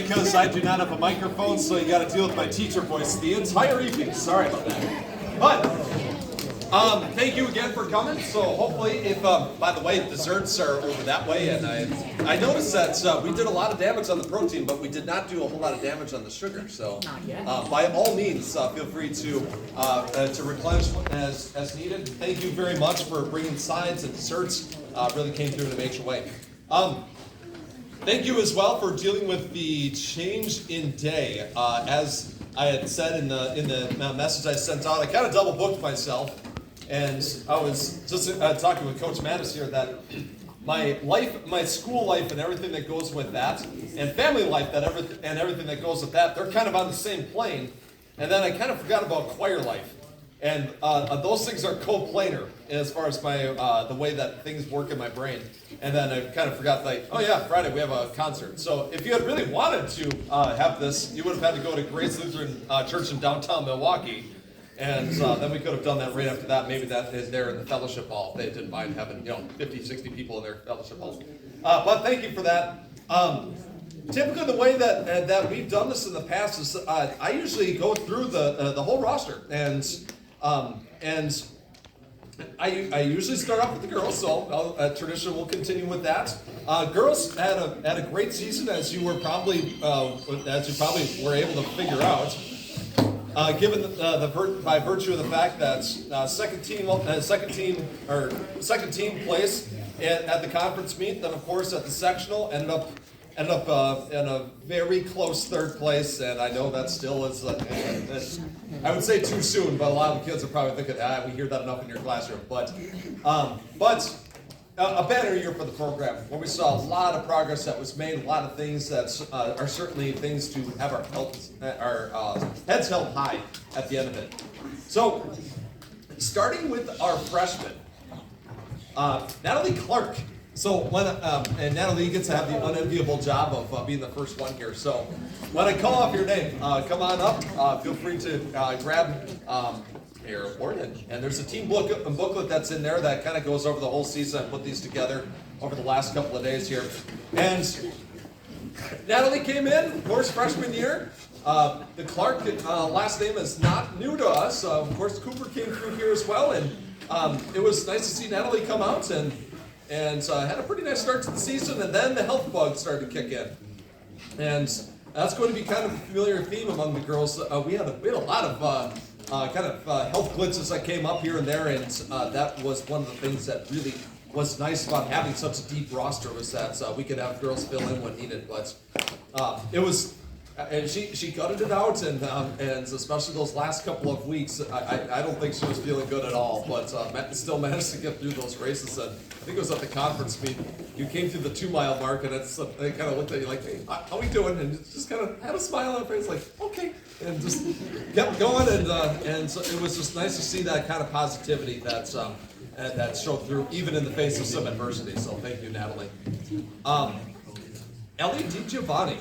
because I do not have a microphone, so you got to deal with my teacher voice the entire evening. Sorry about that. But thank you again for coming. So hopefully, if by the way, desserts are over that way, and I noticed that we did a lot of damage on the protein, but we did not do a whole lot of damage on the sugar. So by all means, feel free to replenish as needed. Thank you very much for bringing sides and desserts. Really came through in a major way. Thank you as well for dealing with the change in day. As I had said in the message I sent out, I kind of double booked myself, and I was just talking with Coach Mattis here that my life, my school life, and everything that goes with that, and family life and everything that goes with that, they're kind of on the same plane. And then I kind of forgot about choir life. And those things are co-planar as far as my the way that things work in my brain. And then I kind of forgot, like, oh yeah, Friday we have a concert. So if you had really wanted to have this, you would have had to go to Grace Lutheran Church in downtown Milwaukee. And then we could have done that right after that. Maybe that is there in the fellowship hall. They didn't mind having 50, 60 people in their fellowship hall. But thank you for that. Typically, the way that we've done this in the past is I usually go through the whole roster, and I usually start off with the girls, so tradition will continue with that. Girls had a great season, as you probably were able to figure out. Given by virtue of the fact that second team place at the conference meet, then of course at the sectional ended up in a very close third place, and I know that still is, I would say too soon, but a lot of the kids are probably thinking, we hear that enough in your classroom. But a banner year for the program, where we saw a lot of progress that was made, a lot of things that are certainly things to have our heads held high at the end of it. So, starting with our freshmen, Natalie Clark. So and Natalie gets to have the unenviable job of being the first one here. So when I call off your name, come on up. Feel free to grab your report. And there's a team booklet that's in there that kind of goes over the whole season. I put these together over the last couple of days here. And Natalie came in, of course, freshman year. The Clark last name is not new to us. Of course, Cooper came through here as well. And it was nice to see Natalie come out and had a pretty nice start to the season, and then the health bug started to kick in. And that's going to be kind of a familiar theme among the girls. We had a lot of health blitzes that came up here and there, and that was one of the things that really was nice about having such a deep roster, was that we could have girls fill in when needed. But it was, and she gutted it out, and especially those last couple of weeks, I don't think she was feeling good at all, but still managed to get through those races. And I think it was at the conference meet. You came through the 2-mile mark, and they kind of looked at you like, hey, how we doing? And just kind of had a smile on her face, like, okay, and just kept going. And so it was just nice to see that kind of positivity that showed through, even in the face of some adversity. So thank you, Natalie. Ellie DiGiovanni.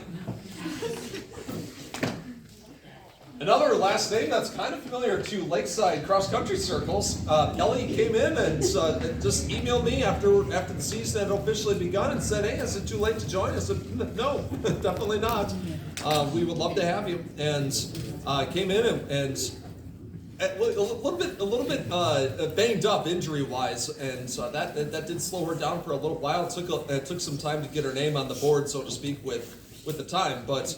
Another last name that's kind of familiar to Lakeside cross-country circles. Ellie came in and just emailed me after the season had officially begun and said, hey, is it too late to join? I said, no, definitely not. We would love to have you. And came in and a little bit banged up injury-wise, and so that did slow her down for a little while. It took some time to get her name on the board, so to speak, with the time, but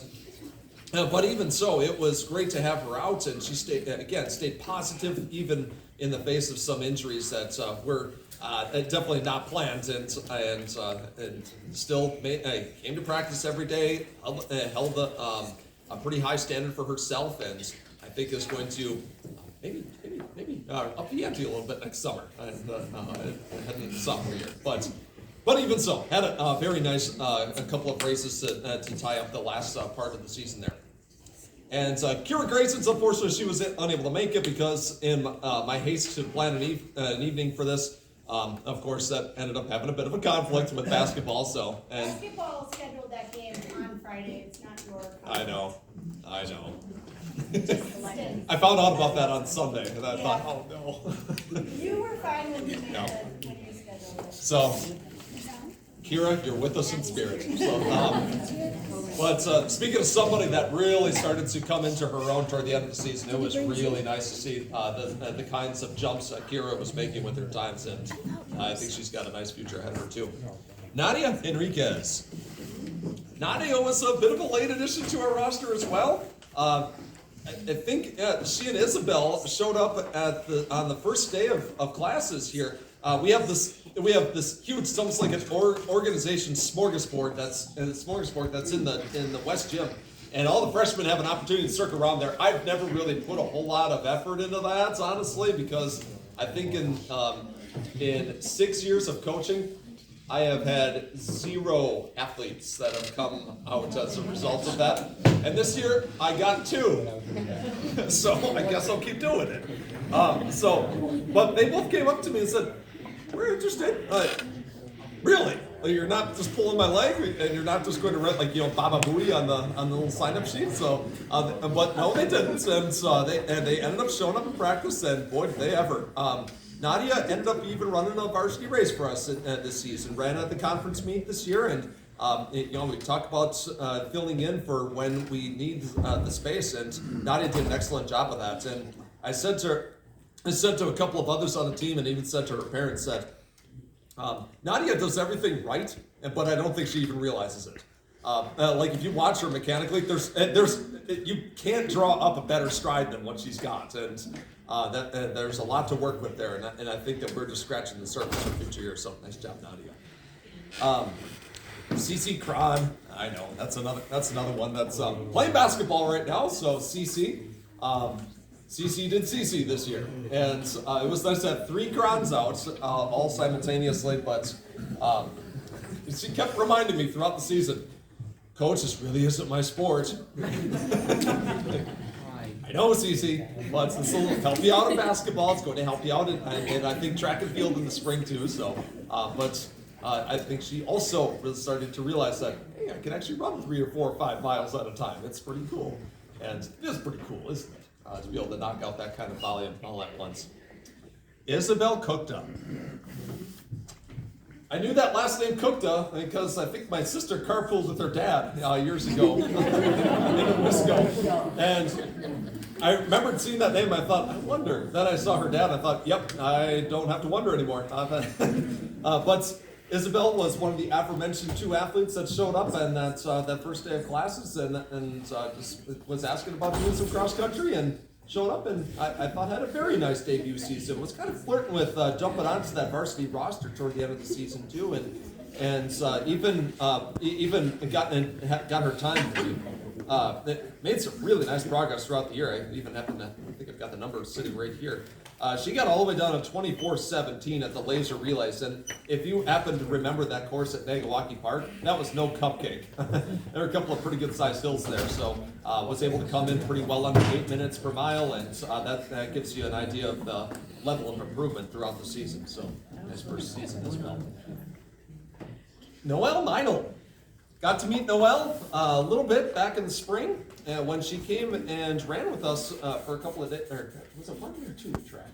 even so, it was great to have her out, and she stayed positive even in the face of some injuries that were definitely not planned, and still came to practice every day, held a pretty high standard for herself, and I think is going to maybe up the ante a little bit next summer, and heading into sophomore year, But even so, had a very nice a couple of races to tie up the last part of the season there. And Kira Grayson's, unfortunately, she was unable to make it because in my haste to plan an evening for this, of course, that ended up having a bit of a conflict with basketball. Basketball scheduled that game on Friday. It's not your conflict. I know. I found out about that on Sunday, and I thought, oh no. You were fine when you scheduled it. So, Kira, you're with us in spirit. So, but speaking of somebody that really started to come into her own toward the end of the season, it was really nice to see the kinds of jumps that Kira was making with her times, and I think she's got a nice future ahead of her too. Nadia Enriquez. Nadia was a bit of a late addition to our roster as well. I think she and Isabel showed up on the first day of classes here. We have this huge, it's almost like an organization smorgasbord that's in the West Gym, and all the freshmen have an opportunity to circle around there. I've never really put a whole lot of effort into that, honestly, because I think in 6 years of coaching, I have had 0 athletes that have come out as a result of that. And this year, I got 2. So I guess I'll keep doing it. But they both came up to me and said, "We're interested." Really? Like, you're not just pulling my leg, and you're not just going to write Baba Booey on the little sign-up sheet. So, but no, they didn't, and they ended up showing up in practice, and boy, did they ever. Nadia ended up even running a varsity race for us this season. Ran at the conference meet this year, and we talked about filling in for when we need the space, and Nadia did an excellent job of that. And I said to a couple of others on the team, and even said to her parents that Nadia does everything right, but I don't think she even realizes it. Like if you watch her mechanically, you can't draw up a better stride than what she's got, and there's a lot to work with there, and I think that we're just scratching the surface for future years. So nice job, Nadia. CC Cron, I know that's another one that's playing basketball right now. So CC did CC this year, and it was nice to have 3 Crons out all simultaneously. But she kept reminding me throughout the season, "Coach, this really isn't my sport." I know, Cece, but this will help you out in basketball. It's going to help you out, and I think track and field in the spring too. So, I think she also really started to realize that, hey, I can actually run 3 or 4 or 5 miles at a time. It's pretty cool, and it is pretty cool, isn't it, to be able to knock out that kind of volume all at once. Isabel Cookta. I knew that last name Cookta because I think my sister carpooled with her dad years ago in Wisco, and I remembered seeing that name. I thought, I wonder. Then I saw her dad. I thought, yep, I don't have to wonder anymore. But Isabel was one of the aforementioned 2 athletes that showed up on that first day of classes, and just was asking about doing some cross country, and showed up, and I thought had a very nice debut season. Was kind of flirting with jumping onto that varsity roster toward the end of the season too, and even got her time. Made some really nice progress throughout the year. I even happen to, I think I've got the numbers sitting right here. She got all the way down to 24:17 at the laser relays, and if you happen to remember that course at Nagawaki Park, that was no cupcake. There were a couple of pretty good sized hills there, so was able to come in pretty well under 8 minutes per mile, and that gives you an idea of the level of improvement throughout the season. So nice first season as well. Noelle Meinl. Got to meet Noelle a little bit back in the spring when she came and ran with us for a couple of days. Or was it 1 or 2 track?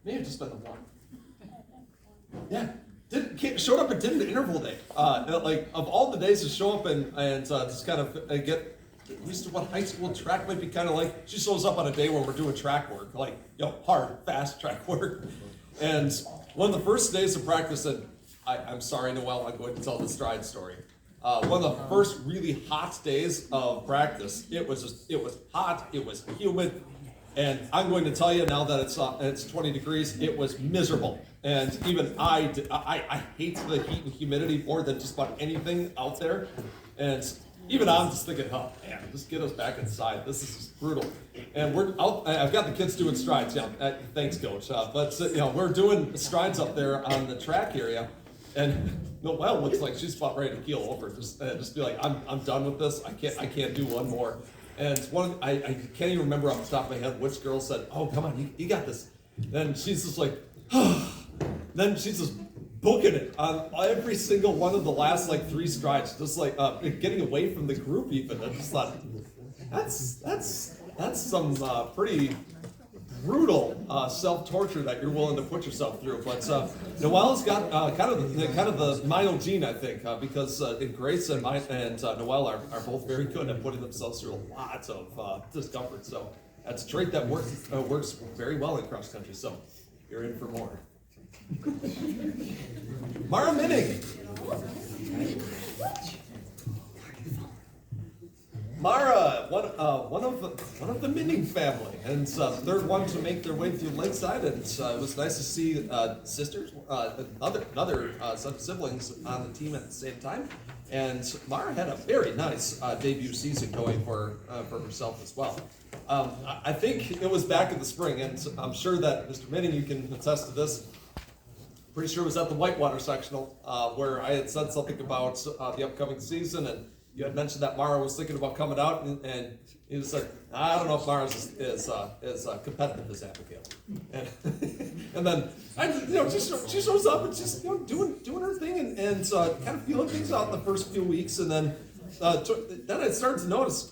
Maybe it just been the 1. Yeah, showed up and did an interval day. Like of all the days to show up and just kind of get used to what high school track might be kind of like. She shows up on a day when we're doing track work, like hard, fast track work. And one of the first days of practice, and I'm sorry, Noelle, I'm going to tell the stride story. One of the first really hot days of practice, it was hot, it was humid, and I'm going to tell you now that it's 20 degrees, it was miserable. And even I hate the heat and humidity more than just about anything out there. And even I'm just thinking, oh man, just get us back inside. This is just brutal. And we're out. I've got the kids doing strides. Yeah, thanks, Coach. But we're doing strides up there on the track area. And Noelle looks like she's about ready to keel over. Just be like, I'm done with this. I can't do one more. And I can't even remember off the top of my head which girl said, "Oh, come on, you got this." And she's just like, then she's just booking it on every single one of the last 3 strides, just getting away from the group even. I just thought that's some pretty brutal self-torture that you're willing to put yourself through. But Noelle's got kind of the Milo gene, I think, because Grace and Noelle are both very good at putting themselves through lots of discomfort. So that's a trait that works very well in cross country. So you're in for more. Mara Minning. Mara, one of the Minning family, and third one to make their way through Lakeside, and it was nice to see sisters, other siblings on the team at the same time. And Mara had a very nice debut season going for herself as well. I think it was back in the spring, and I'm sure that Mr. Minning, you can attest to this. Pretty sure it was at the Whitewater sectional where I had said something about the upcoming season, and you had mentioned that Mara was thinking about coming out, and he was like, I don't know if Mara is competitive as Abigail. And then she shows up and just doing her thing and kind of feeling things out in the first few weeks, and then I started to notice,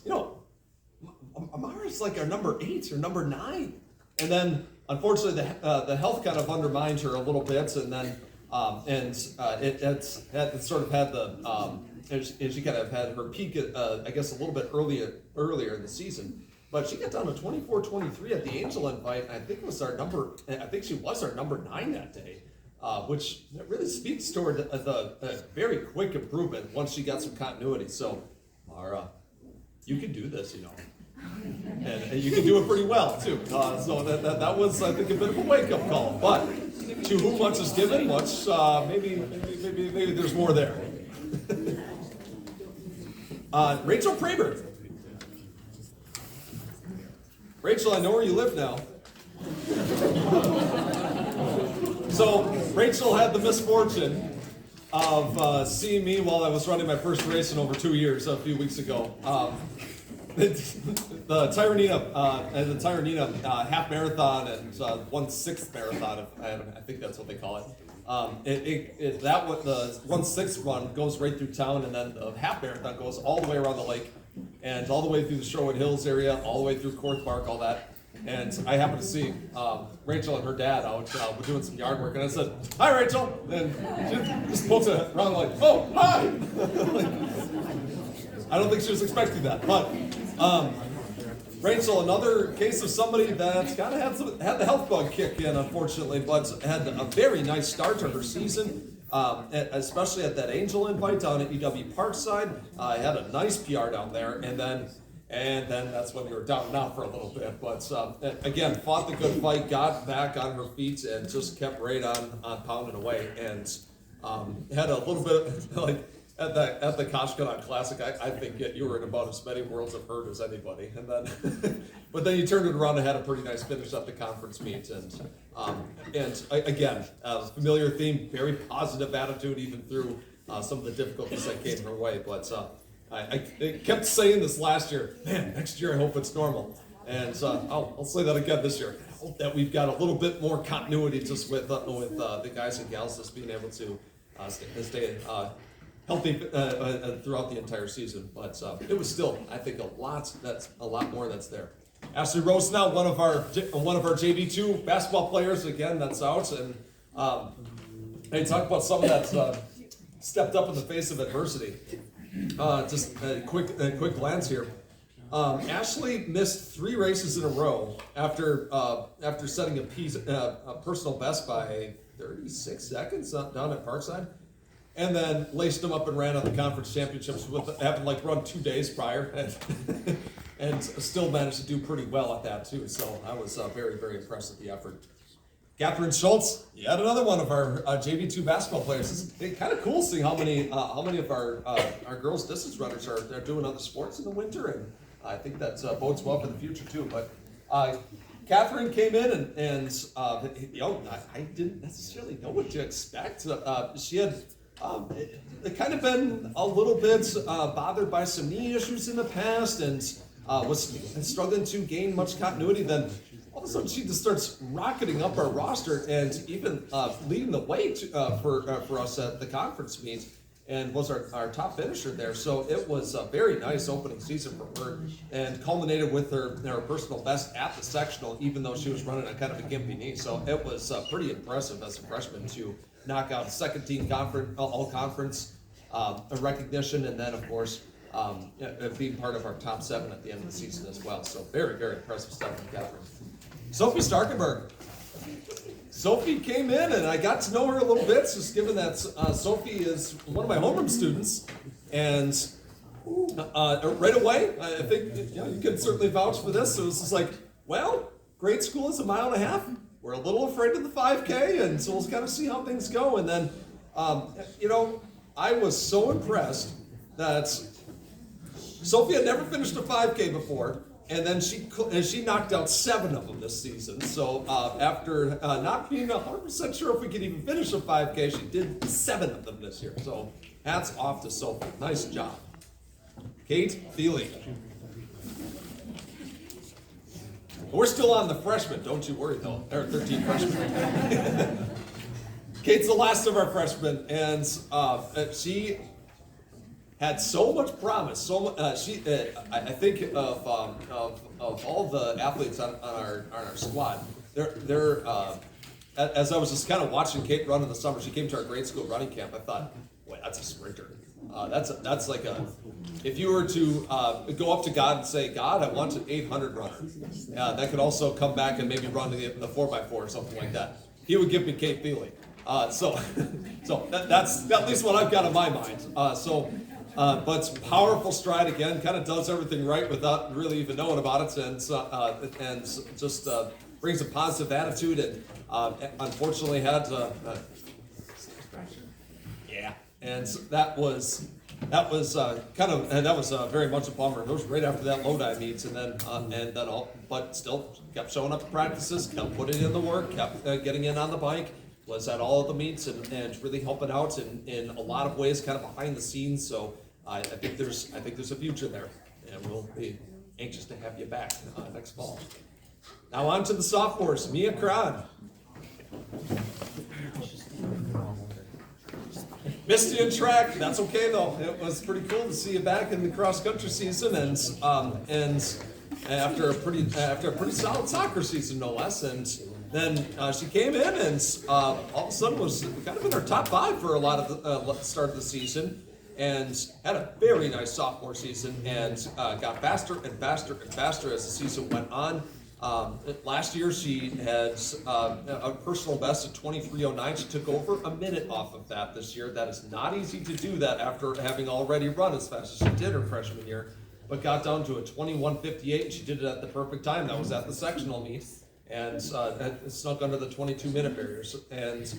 Mara's like our number 8 or number 9, and then unfortunately the health kind of undermined her a little bit, and then it sort of had the and she kind of had her peak, I guess, a little bit earlier in the season. But she got down to 24-23 at the Angel Invite. I think she was our number 9 that day, which really speaks toward the very quick improvement once she got some continuity. So, Mara, you can do this, and you can do it pretty well too. So that was, I think, a bit of a wake-up call. But to whom much is given, much maybe there's more there. Rachel Praber. Rachel, I know where you live now. So Rachel had the misfortune of seeing me while I was running my first race in over 2 years a few weeks ago. The Tyranina half marathon and 1/6 marathon, I think that's what they call it. The 1/6 run goes right through town, and then the half marathon goes all the way around the lake, and all the way through the Sherwood Hills area, all the way through Court Park, all that. And I happened to see Rachel and her dad out doing some yard work, and I said, "Hi, Rachel," and she just pokes it around like, "Oh, hi." I don't think she was expecting that, but Rachel, another case of somebody that's kind of had the health bug kick in, unfortunately, but had a very nice start to her season, especially at that Angel Invite down at UW Parkside. Had a nice PR down there, and then that's when we were down and out for a little bit. But again, fought the good fight, got back on her feet, and just kept right on pounding away, and had a little bit like. At the Koshkonong Classic, I think you were in about as many worlds of hurt as anybody, and then, but then you turned it around and had a pretty nice finish at the conference meet, and again, familiar theme, very positive attitude even through some of the difficulties that came her way. But I kept saying this last year, man, next year I hope it's normal, and I'll say that again this year. I hope that we've got a little bit more continuity just with the guys and gals just being able to stay healthy throughout the entire season, but it was still, I think, a lot more that's there. Ashley Rose now, one of our JV2 basketball players, again, that's out, and hey, talk about someone that's stepped up in the face of adversity. Just a quick glance here. Ashley missed 3 races in a row after setting a personal best by 36 seconds down at Parkside. And then laced them up and ran on the conference championships having run 2 days prior, and still managed to do pretty well at that too. So I was very, very impressed with the effort. Catherine Schultz, yet another one of our JV2 basketball players. It's kind of cool seeing how many of our girls distance runners are doing other sports in the winter, and I think that bodes well for the future too. But Catherine came in and I didn't necessarily know what to expect. She had. It kind of been a little bit bothered by some knee issues in the past, and was struggling to gain much continuity. Then all of a sudden she just starts rocketing up our roster and even leading the way for us at the conference meet. and was our top finisher there. So it was a very nice opening season for her, and culminated with her personal best at the sectional, even though she was running a kind of a gimpy knee. So it was pretty impressive as a freshman to knock out second team conference, all conference recognition, and then of course being part of our top 7 at the end of the season as well. So very, very impressive stuff from Catherine. Sophie Starkenberg. Sophie came in, and I got to know her a little bit, just given that Sophie is one of my homeroom students, and right away, I think you can certainly vouch for this. It was just like, well, grade school is 1.5 miles. We're a little afraid of the 5K, and so we'll kind of see how things go. And then, I was so impressed that Sophie had never finished a 5K before, and then she knocked out 7 of them this season. So after not being 100% sure if we could even finish a 5K, she did 7 of them this year. So hats off to Sophie. Nice job. Kate Feely. We're still on the freshmen, don't you worry though. There are 13 freshmen. Kate's the last of our freshmen, and she had so much promise. I think of all the athletes on our squad. They're as I was just kind of watching Kate run in the summer. She came to our grade school running camp. I thought, boy, that's a sprinter. That's like if you were to go up to God and say, God, I want an 800 runner. That could also come back and maybe run the 4x4 or something like that. He would give me Kate Feely. So that's at least what I've got in my mind. But powerful stride again, kind of does everything right without really even knowing about it, and just brings a positive attitude, and unfortunately had and that was very much a bummer. It was right after that Lodi meets, but still kept showing up to practices, kept putting in the work, kept getting in on the bike. Was at all of the meets and really helping out in a lot of ways, kind of behind the scenes. So I think there's a future there, and we'll be anxious to have you back next fall. Now on to the sophomores, Mia Kron. Missed you in track. That's okay though. It was pretty cool to see you back in the cross country season, and after a pretty solid soccer season, no less. And then she came in and all of a sudden was kind of in her top 5 for a lot of the start of the season, and had a very nice sophomore season, and got faster and faster and faster as the season went on. Last year she had a personal best of 23:09. She took over a minute off of that this year. That is not easy to do that after having already run as fast as she did her freshman year, but got down to a 21:58, and she did it at the perfect time. That was at the sectional meet, and snuck under the 22-minute barriers. And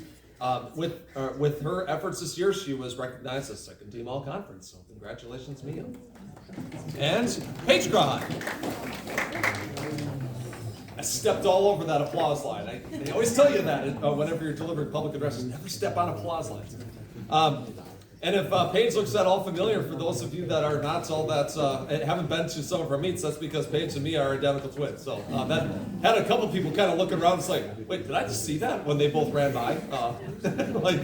with her efforts this year, she was recognized as second team all conference. So congratulations, Mia. And Paige Graham. I stepped all over that applause line. They always tell you that whenever you're delivering public addresses, never step on applause lines. And if Paige looks at all familiar, for those of you that are not all that, haven't been to some of our meets, that's because Paige and me are identical twins. So that had a couple people kind of looking around, it's like, wait, did I just see that? When they both ran by. Like,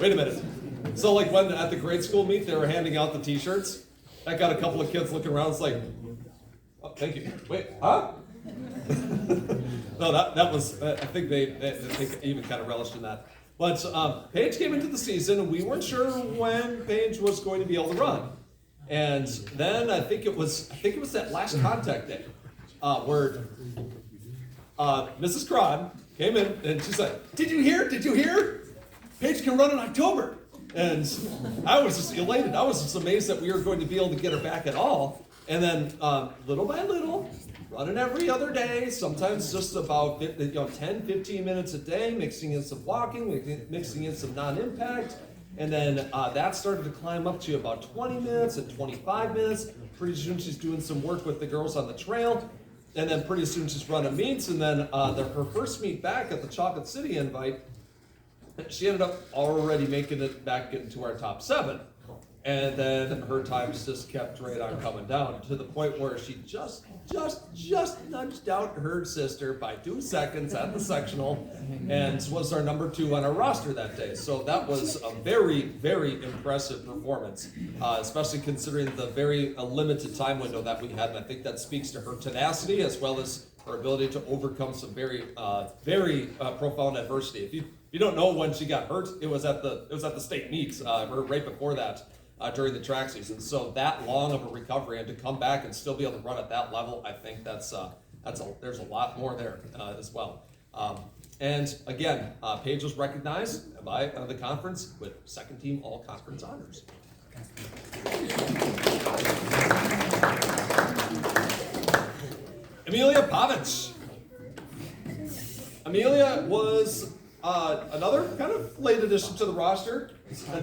wait a minute. So like when at the grade school meet, they were handing out the t-shirts, that got a couple of kids looking around, it's like, oh, thank you. Wait, huh? No, that was, I think they even kind of relished in that. But Paige came into the season, and we weren't sure when Paige was going to be able to run. And then I think it was that last contact day where Mrs. Cron came in and she said, "Did you hear? Paige can run in October." And I was just elated. I was just amazed that we were going to be able to get her back at all. And then little by little, running every other day, sometimes just about 10, 15 minutes a day, mixing in some walking, mixing in some non-impact. And then that started to climb up to about 20 minutes and 25 minutes. Pretty soon she's doing some work with the girls on the trail. And then pretty soon she's running meets. And then her first meet back at the Chocolate City invite, she ended up already making it back into our top 7. And then her times just kept right on coming down to the point where she just nudged out her sister by 2 seconds at the sectional and was our number 2 on our roster that day. So that was a very, very impressive performance, especially considering the very limited time window that we had. And I think that speaks to her tenacity as well as her ability to overcome some very profound adversity. If you don't know when she got hurt, it was at the state meets or right before that. During the track season, so that long of a recovery and to come back and still be able to run at that level, I think there's a lot more there as well. And again, Paige was recognized by the conference with second team all conference honors. Amelia Pavich. Amelia was another kind of late addition to the roster.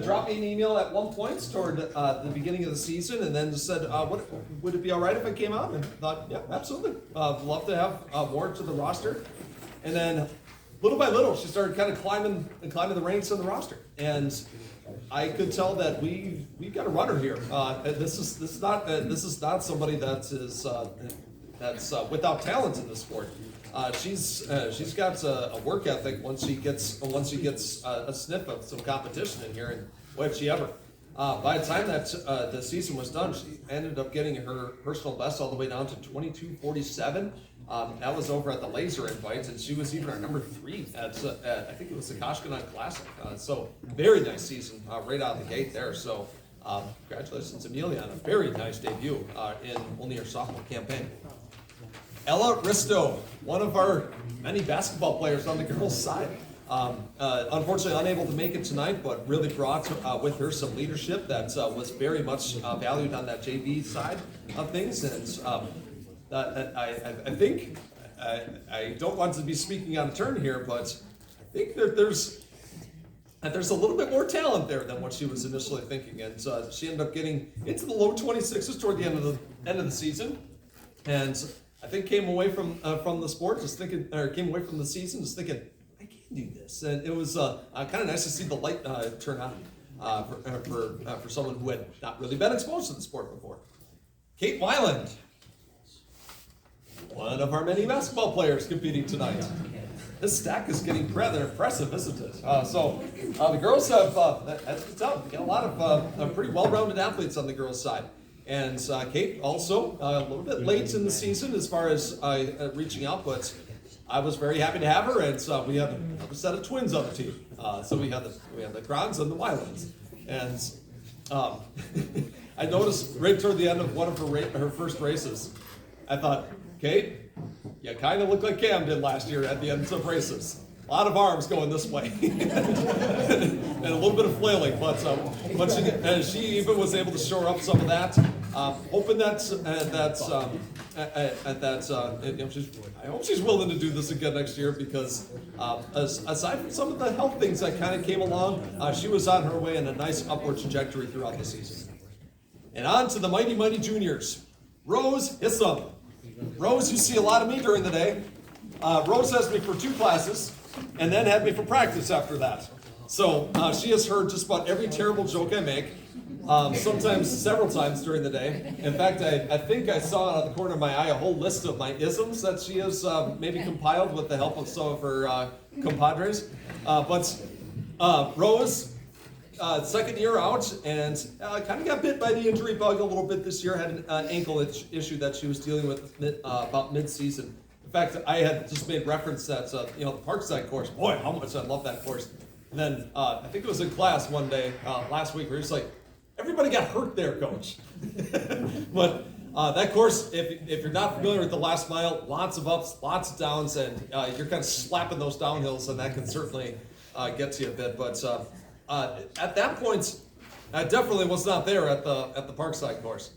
Dropped me an email at one point toward the beginning of the season, and then just said, would it be all right if I came out? And thought, yeah, absolutely. Love to have more to the roster. And then little by little, she started kind of climbing the ranks on the roster. And I could tell that we've got a runner here. This is not somebody that's without talent in the sport. She's got a work ethic once she gets a sniff of some competition in here, and boy, if she ever. By the time that the season was done, she ended up getting her personal best all the way down to 22:47. That was over at the Laser Invites, and she was even our number 3 at I think it was the Koshkonong Classic. So very nice season right out of the gate there. So congratulations, Amelia, on a very nice debut in only her sophomore campaign. Ella Risto, one of our many basketball players on the girls' side. Unfortunately unable to make it tonight, but really brought with her some leadership that was very much valued on that JV side of things. And I think, I don't want to be speaking on a turn here, but I think that there's a little bit more talent there than what she was initially thinking. And she ended up getting into the low 26s toward the end of the season. And I think came away from the sport just thinking, or came away from the season just thinking, I can do this. And it was kind of nice to see the light turn on for someone who had not really been exposed to the sport before. Kate Weiland, one of our many basketball players competing tonight. This stack is getting rather impressive, isn't it? So the girls have, as you can tell, we got a lot of pretty well-rounded athletes on the girls' side. And Kate also a little bit late in the season as far as reaching out, but I was very happy to have her. And we have another set of twins on the team. So we have the Grons and the Wylands. And I noticed right toward the end of one of her first races, I thought, Kate, you kind of look like Cam did last year at the end of races. A lot of arms going this way, and a little bit of flailing, but she even was able to shore up some of that. Hoping I hope she's willing to do this again next year because aside from some of the health things that kind of came along, she was on her way in a nice upward trajectory throughout the season. And on to the mighty juniors, Rose Hissam. Rose, you see a lot of me during the day. Rose has me for 2 classes. And then had me for practice after that. So she has heard just about every terrible joke I make, sometimes several times during the day. In fact, I think I saw out of the corner of my eye a whole list of my isms that she has maybe compiled with the help of some of her compadres. But Rose, second year out, and kind of got bit by the injury bug a little bit this year, had an ankle issue that she was dealing with about mid-season. In fact, I had just made reference that, the Parkside course, boy, how much I love that course. And then I think it was in class one day last week where he's like, everybody got hurt there, coach. But that course, if you're not familiar with the last mile, lots of ups, lots of downs, and you're kind of slapping those downhills, and that can certainly get to you a bit. But at that point, I definitely was not there at the Parkside course.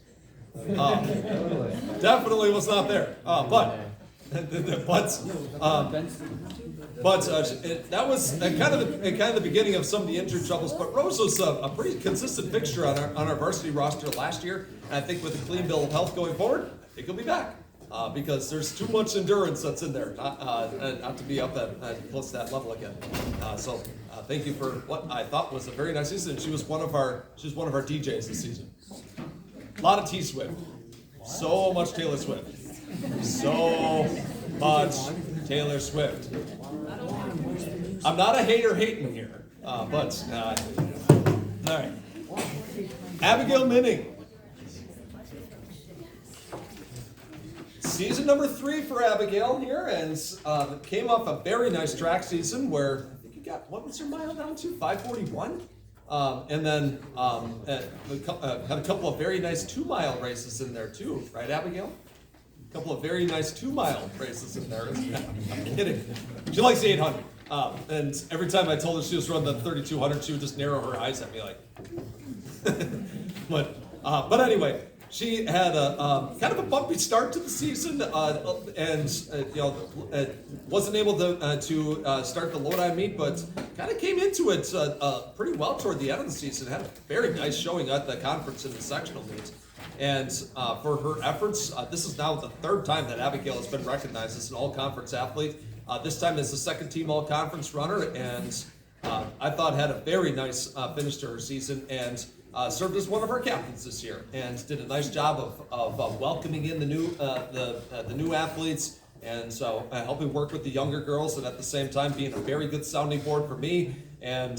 Definitely was not there. But that was kind of the beginning of some of the injury troubles. But Rose was a pretty consistent fixture on our varsity roster last year, and I think with a clean bill of health going forward, I think he'll be back. because there's too much endurance that's in there, not to be up at close to that level again. So thank you for what I thought was a very nice season. She was one of our DJs this season. A lot of T Swift, so much Taylor Swift, so much Taylor Swift. I'm not a hater hating here, but all right. Abigail Minning. Season number 3 for Abigail here, and came off a very nice track season where I think you got, what was your mile down to? 5:41? And then had a couple of very nice 2-mile races in there too, right, Abigail? A couple of very nice 2-mile races in there. I'm kidding. She likes the 800. And every time I told her she was running the 3200, she would just narrow her eyes at me like. But anyway, she had a kind of a bumpy start to the season, and wasn't able to start the Lodi meet, but kind of came into it pretty well toward the end of the season. Had a very nice showing at the conference in the sectional meet. And for her efforts, this is now the 3rd time that Abigail has been recognized as an all-conference athlete. This time as the second-team all-conference runner, and I thought had a very nice finish to her season, and served as one of our captains this year, and did a nice job of welcoming in the new athletes, and so helping work with the younger girls, and at the same time being a very good sounding board for me, and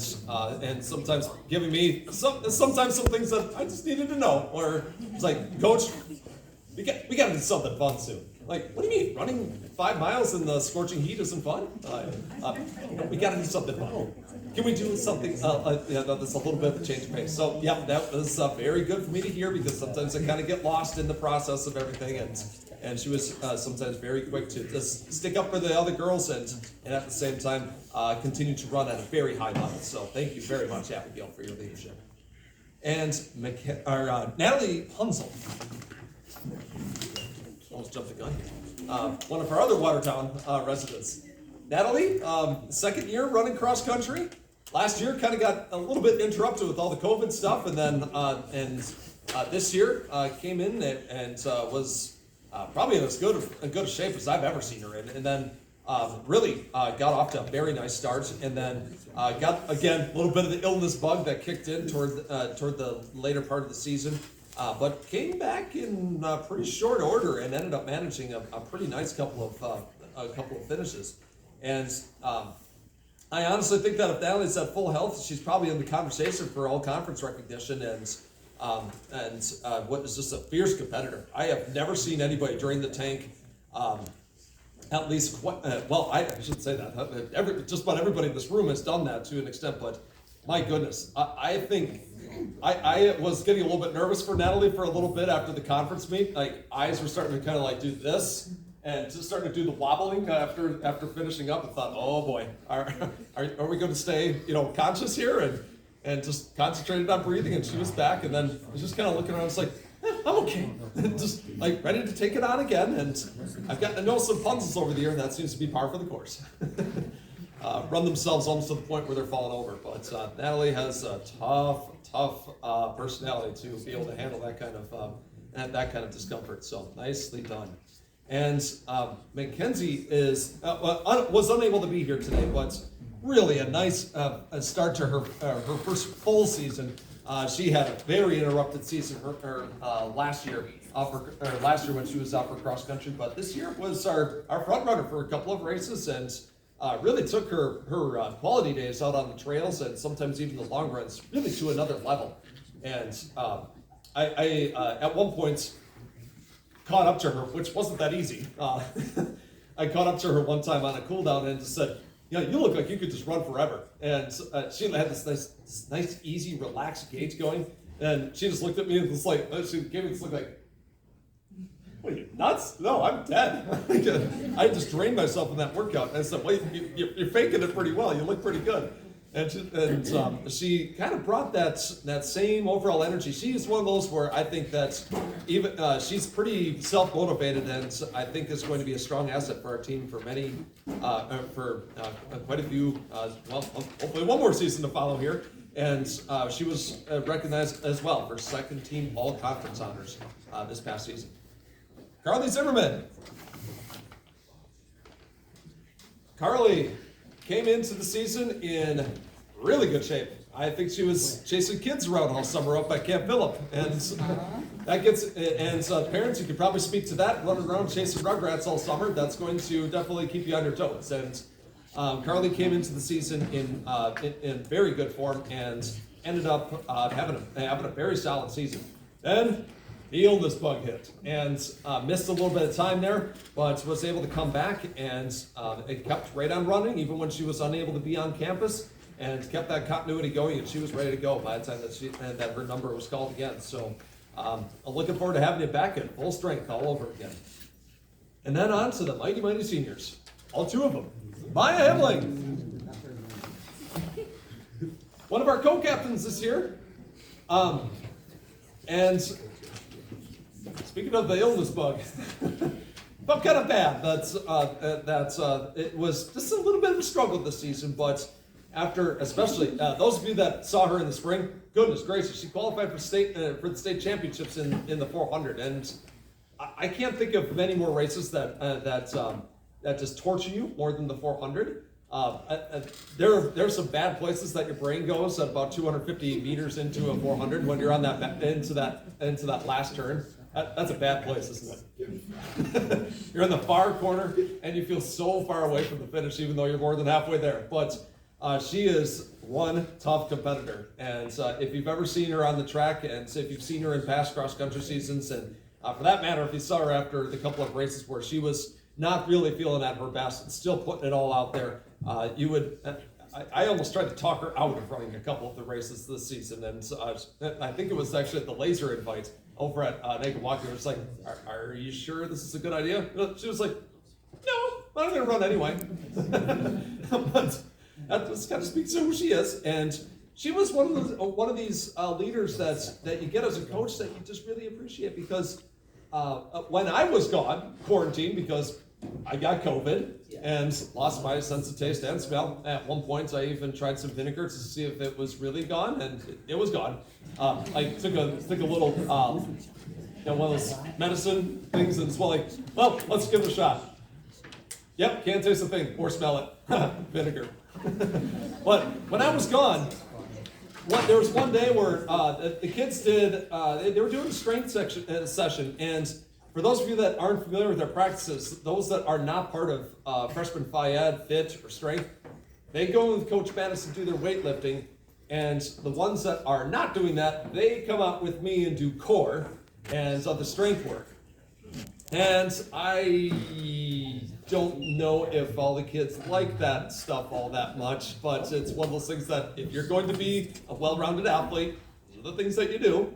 sometimes giving me sometimes some things that I just needed to know. Where it's like, Coach, we got to do something fun soon. Like, what do you mean? Running 5 miles in the scorching heat isn't fun? We got to do something fun. Can we do something that's a little bit of a change of pace? So, yeah, that was very good for me to hear, because sometimes I kind of get lost in the process of everything, and she was sometimes very quick to just stick up for the other girls, and at the same time continue to run at a very high level. So, thank you very much, Abigail, for your leadership. And Natalie Hunzel. Almost jumped the gun. One of our other Watertown residents. Natalie, second year running cross country. Last year kind of got a little bit interrupted with all the COVID stuff, and then this year came in and was probably in as good a shape as I've ever seen her in, and then really got off to a very nice start, and then got again a little bit of the illness bug that kicked in toward the later part of the season. But came back in pretty short order and ended up managing a pretty nice couple of finishes. And I honestly think that if Natalie's at full health, she's probably in the conversation for all conference recognition, and what is just a fierce competitor. I have never seen anybody during the tank, at least I shouldn't say that. Just about everybody in this room has done that to an extent, but my goodness, I think. I was getting a little bit nervous for Natalie for a little bit after the conference meet. Like, eyes were starting to kind of like do this, and just starting to do the wobbling after finishing up. I thought, oh boy, are we going to stay conscious here and just concentrated on breathing? And she was back, and then I was just kind of looking around. I was like, I'm okay, just like ready to take it on again. And I've gotten to know some puzzles over the year, and that seems to be par for the course. Run themselves almost to the point where they're falling over. But Natalie has a tough personality to be able to handle that kind of discomfort. So nicely done. And Mackenzie was unable to be here today, but really a nice start to her first full season. She had a very interrupted season last year when she was out for cross country, but this year was our front runner for a couple of races, and really took her quality days out on the trails, and sometimes even the long runs, really to another level. And I at one point caught up to her, which wasn't that easy. I caught up to her one time on a cool down and just said, you look like you could just run forever. And she had this nice, easy, relaxed gait going, and she just looked at me and was like, she gave me this look like, what are you, nuts? No, I'm dead. I just drained myself in that workout. And I said, well, you're faking it pretty well. You look pretty good. And she kind of brought that same overall energy. She is one of those where I think that even she's pretty self-motivated, and I think is going to be a strong asset for our team for quite a few, hopefully one more season to follow here. And she was recognized as well for second team all-conference honors this past season. Carly Zimmerman. Carly came into the season in really good shape. I think she was chasing kids around all summer up at Camp Phillip, and that gets. And parents, you could probably speak to that. Running around chasing rugrats all summer, that's going to definitely keep you on your toes. And Carly came into the season in very good form and ended up having a very solid season. Then the illness bug hit and missed a little bit of time there, but was able to come back and it kept right on running even when she was unable to be on campus, and kept that continuity going, and she was ready to go by the time that her number was called again. So I'm looking forward to having you back at full strength all over again. And then on to the mighty, mighty seniors, all two of them. Maya Hemling, one of our co-captains this year. And speaking of the illness bug, felt kind of bad. It was just a little bit of a struggle this season, but after, especially those of you that saw her in the spring, goodness gracious, she qualified for the state championships in the 400, and I can't think of many more races that just torture you more than the 400. There's some bad places that your brain goes at about 250 meters into a 400 when you're on into that last turn. That's a bad place, isn't it? You're in the far corner and you feel so far away from the finish, even though you're more than halfway there. But she is one tough competitor, and if you've ever seen her on the track, and if you've seen her in past cross-country seasons, and for that matter, if you saw her after the couple of races where she was not really feeling at her best and still putting it all out there, you would. I almost tried to talk her out of running a couple of the races this season, and I think it was actually at the laser invite over at Nakawaki. It was like, are you sure this is a good idea? She was like, no, I'm going to run anyway. But that just kind of speaks to who she is, and she was one of these leaders that you get as a coach that you just really appreciate, because when I was gone, quarantined, because I got COVID and lost my sense of taste and smell. At one point, I even tried some vinegar to see if it was really gone, and it was gone. I took a little, one of those medicine things, and it's like, well, let's give it a shot. Yep, can't taste a thing or smell it. Vinegar. But when I was gone, there was one day where the kids did, they were doing a strength session, and for those of you that aren't familiar with their practices, those that are not part of freshman Phi Ed, fit, or strength, they go with Coach Mattis and do their weightlifting, and the ones that are not doing that, they come out with me and do core and the strength work. And I don't know if all the kids like that stuff all that much, but it's one of those things that if you're going to be a well-rounded athlete, these are the things that you do.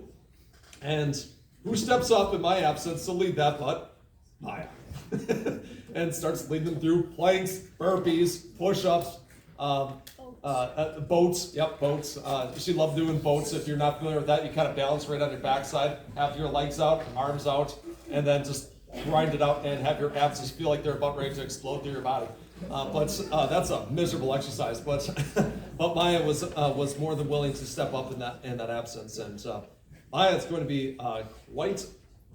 And who steps up in my absence to lead that but Maya. And starts leading them through planks, burpees, push-ups, boats. Yep, boats. She loved doing boats. If you're not familiar with that, you kind of balance right on your backside, have your legs out, arms out, and then just grind it out and have your abs just feel like they're about ready to explode through your body. But that's a miserable exercise. But Maya was more than willing to step up in that absence. And Maya, it's going to be quite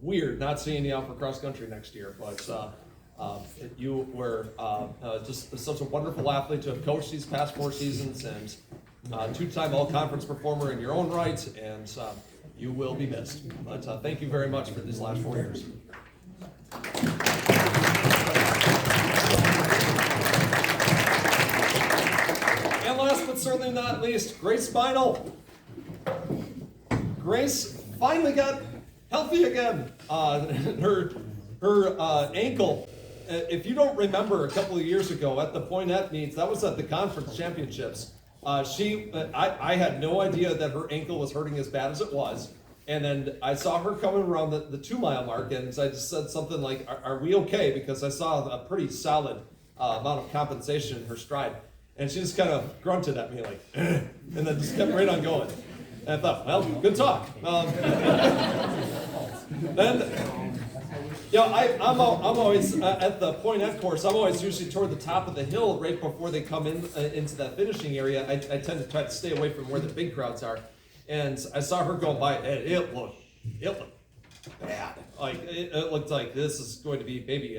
weird not seeing you out for cross country next year. But you were just such a wonderful athlete to have coached these past 4 seasons, and two-time all-conference performer in your own right. And you will be missed. But thank you very much for these last 4 years. And last but certainly not least, Grace Spinal. Grace finally got healthy again. Her ankle, if you don't remember, a couple of years ago at the Poinette meets, that was at the conference championships. I had no idea that her ankle was hurting as bad as it was. And then I saw her coming around the 2-mile mark, and I just said something like, are we okay? Because I saw a pretty solid amount of compensation in her stride. And she just kind of grunted at me like, and then just kept right on going. And I thought, well, good talk. Then, I'm always, at the Poinette course, I'm always usually toward the top of the hill right before they come into that finishing area. I tend to try to stay away from where the big crowds are. And I saw her going by, and it looked bad. Like, it looked like this is going to be maybe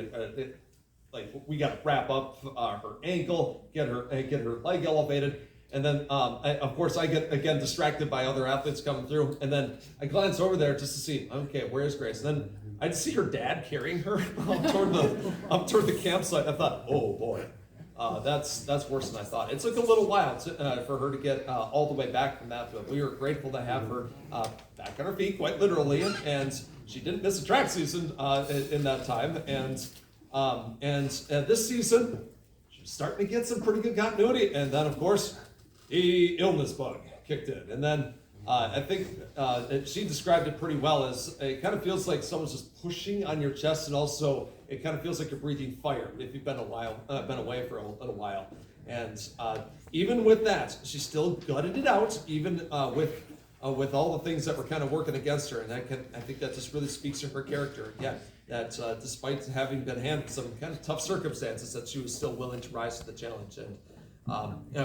like we got to wrap up her ankle, get her leg elevated. And then, of course, I get, again, distracted by other athletes coming through. And then I glance over there just to see, okay, where's Grace? And then I see her dad carrying her up toward the campsite. I thought, oh, boy, that's worse than I thought. It took a little while for her to get all the way back from that. But we were grateful to have her back on her feet, quite literally. And she didn't miss a track season in that time. And this season, she's starting to get some pretty good continuity. And then, of course, the illness bug kicked in. And then I think she described it pretty well as it kind of feels like someone's just pushing on your chest, and also it kind of feels like you're breathing fire if you've been away for a little while. And even with that, she still gutted it out, even with all the things that were kind of working against her. And I think that just really speaks to her character. Again, that despite having been handed some kind of tough circumstances, that she was still willing to rise to the challenge. And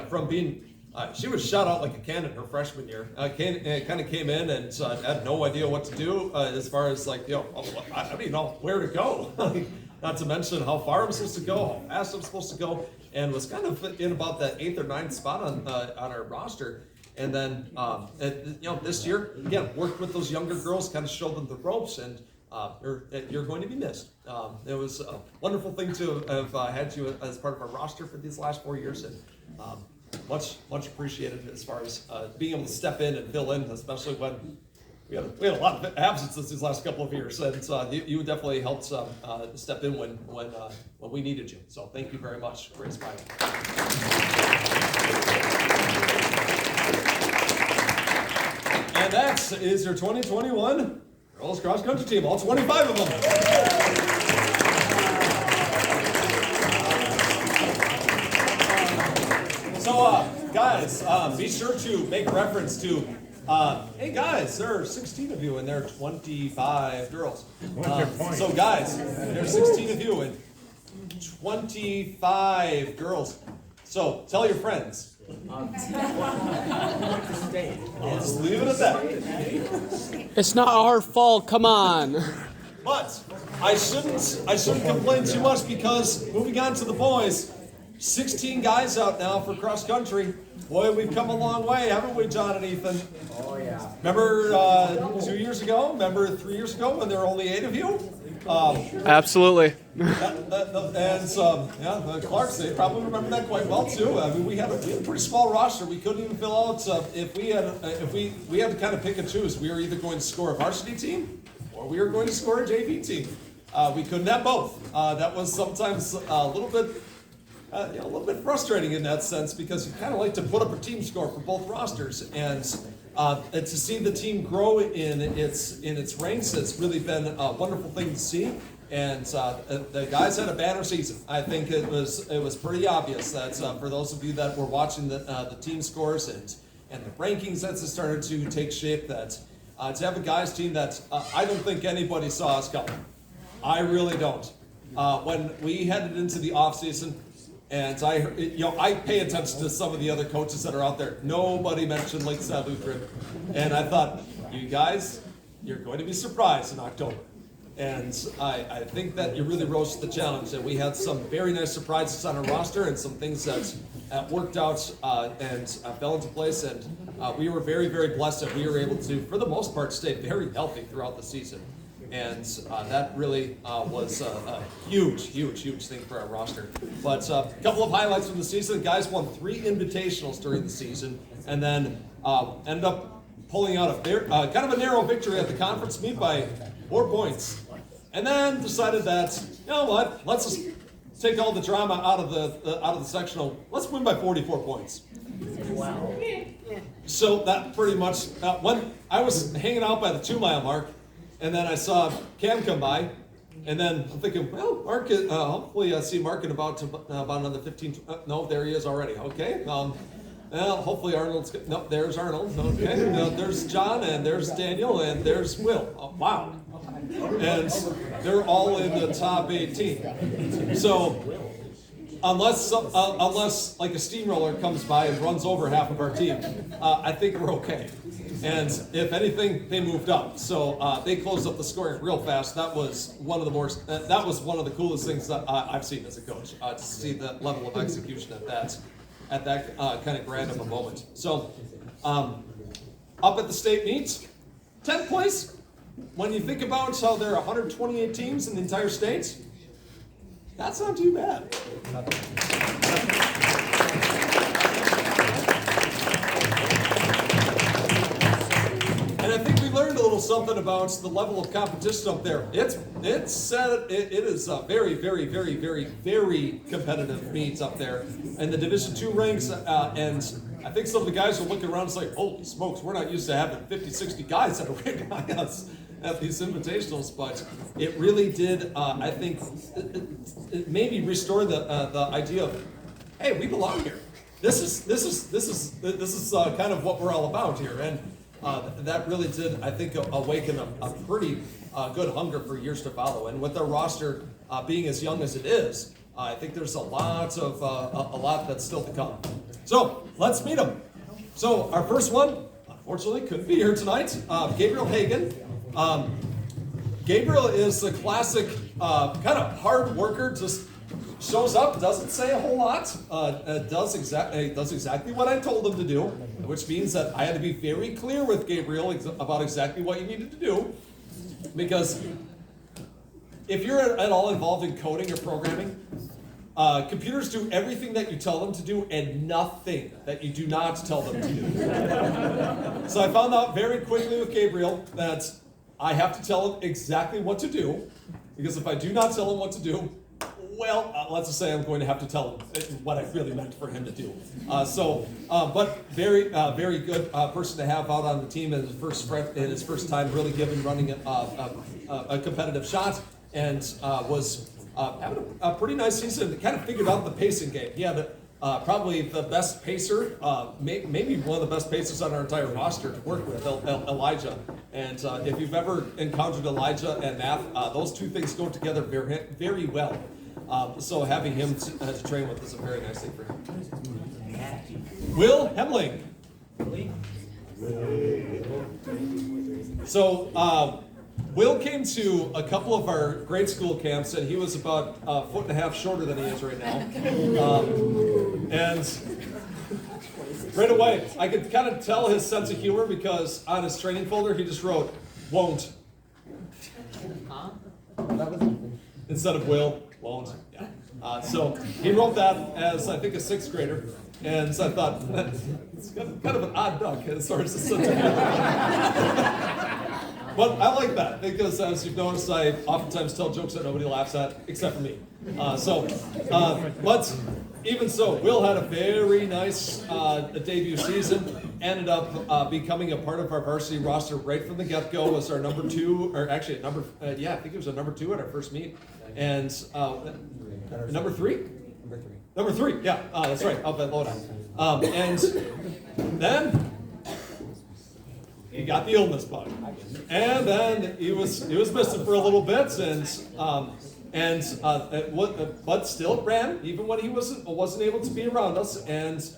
from being she was shot out like a cannon her freshman year. Kind of came in and had no idea what to do as far as like, I don't even know where to go. Not to mention how far I'm supposed to go, how fast I'm supposed to go, and was kind of in about that 8th or 9th spot on our roster. And then, this year, again, worked with those younger girls, kind of showed them the ropes, and you're going to be missed. It was a wonderful thing to have had you as part of our roster for these last 4 years, and much appreciated as far as being able to step in and fill in, especially when we had a lot of absences these last couple of years, and you definitely helped step in when we needed you. So thank you very much, Grace Bynum. And that is your 2021 girls cross country team, all 25 of them. So, guys, be sure to make reference to, hey guys, there are 16 of you and there are 25 girls. So guys, there are 16 of you and 25 girls. So tell your friends. I'll just leave it at that. It's not our fault, come on. But I shouldn't complain too much, because moving on to the boys, 16 guys out now for cross country. Boy, we've come a long way, haven't we, John and Ethan? Oh, yeah. Remember 2 years ago? Remember 3 years ago when there were only 8 of you? Absolutely. Clarks, they probably remember that quite well too. I mean, we had a pretty small roster. We couldn't even fill out. If we had to kind of pick and choose, we were either going to score a varsity team or we were going to score a JV team. We couldn't have both. That was sometimes a little bit frustrating in that sense, because you kind of like to put up a team score for both rosters, and to see the team grow in its ranks has really been a wonderful thing to see. And the guys had a banner season. I think it was pretty obvious that for those of you that were watching the team scores and the rankings that started to take shape, that to have a guys team that I don't think anybody saw us coming. I really don't. When we headed into the off season, and I pay attention to some of the other coaches that are out there. Nobody mentioned Lakeside Lutheran, and I thought, you guys, you're going to be surprised in October. And I think that you really rose to the challenge. And we had some very nice surprises on our roster, and some things that worked out and fell into place. And we were very, very blessed that we were able to, for the most part, stay very healthy throughout the season. And that really was a huge thing for our roster. But a couple of highlights from the season. The guys won 3 invitationals during the season, and then ended up pulling out a kind of a narrow victory at the conference meet by 4 points. And then decided that, you know what, let's just take all the drama out of the sectional. Let's win by 44 points. Wow. So that pretty much, when I was hanging out by the 2-mile mark, and then I saw Cam come by, and then I'm thinking, well, Mark, hopefully I see Mark in about another 15, no, there he is already, okay. Well, hopefully Arnold's, no, there's Arnold, okay. There's John, and there's Daniel, and there's Will. Oh, wow. And they're all in the top 18. So unless like a steamroller comes by and runs over half of our team, I think we're okay. And if anything, they moved up, so they closed up the scoring real fast. That was one of the coolest things that I've seen as a coach, to see that level of execution at that kind of grand of a moment. So, up at the state meet, 10th place. When you think about how there are 128 teams in the entire state, that's not too bad. And I think we learned a little something about the level of competition up there. It is a very, very, very, very, very competitive meets up there in the Division II ranks, and I think some of the guys are looking around and say, holy smokes, we're not used to having 50, 60 guys that are right by us at these invitationals, but it really did, I think, it maybe restore the idea of, hey, we belong here. This is kind of what we're all about here, and that really did, I think, awaken a pretty good hunger for years to follow. And with our roster being as young as it is, I think there's a lot that's still to come. So let's meet them. So our first one, unfortunately, couldn't be here tonight. Gabriel Hagen. Gabriel is the classic kind of hard worker. Just shows up, doesn't say a whole lot, does exactly what I told him to do, which means that I had to be very clear with Gabriel about exactly what you needed to do, because if you're at all involved in coding or programming, computers do everything that you tell them to do and nothing that you do not tell them to do. So I found out very quickly with Gabriel that I have to tell him exactly what to do, because if I do not tell him what to do, well, let's just say I'm going to have to tell him what I really meant for him to do. But very, very good person to have out on the team in his first time really running a competitive shot, and was having a pretty nice season. Kind of figured out the pacing game. He had probably the best pacer, maybe one of the best pacers on our entire roster to work with, Elijah. And if you've ever encountered Elijah and math, those two things go together very, very well. So having him to train with is a very nice thing for him. Will Hemling. So Will came to a couple of our grade school camps, and he was about a foot and a half shorter than he is right now. And right away, I could kind of tell his sense of humor, because on his training folder, he just wrote, won't. Instead of will. Won't. Yeah. So he wrote that as, I think, a sixth grader, and so I thought, it's kind of an odd duck as far as the sense of humor. But I like that, because as you've noticed, I oftentimes tell jokes that nobody laughs at, except for me. But even so, Will had a very nice debut season. Ended up becoming a part of our varsity roster right from the get-go. Was our number two, or actually I think it was a number 2 at our first meet. And number three? Number three, yeah, that's right, up at Lodi. And then he got the illness bug, and then he was missing for a little bit, but still ran even when he wasn't able to be around us, and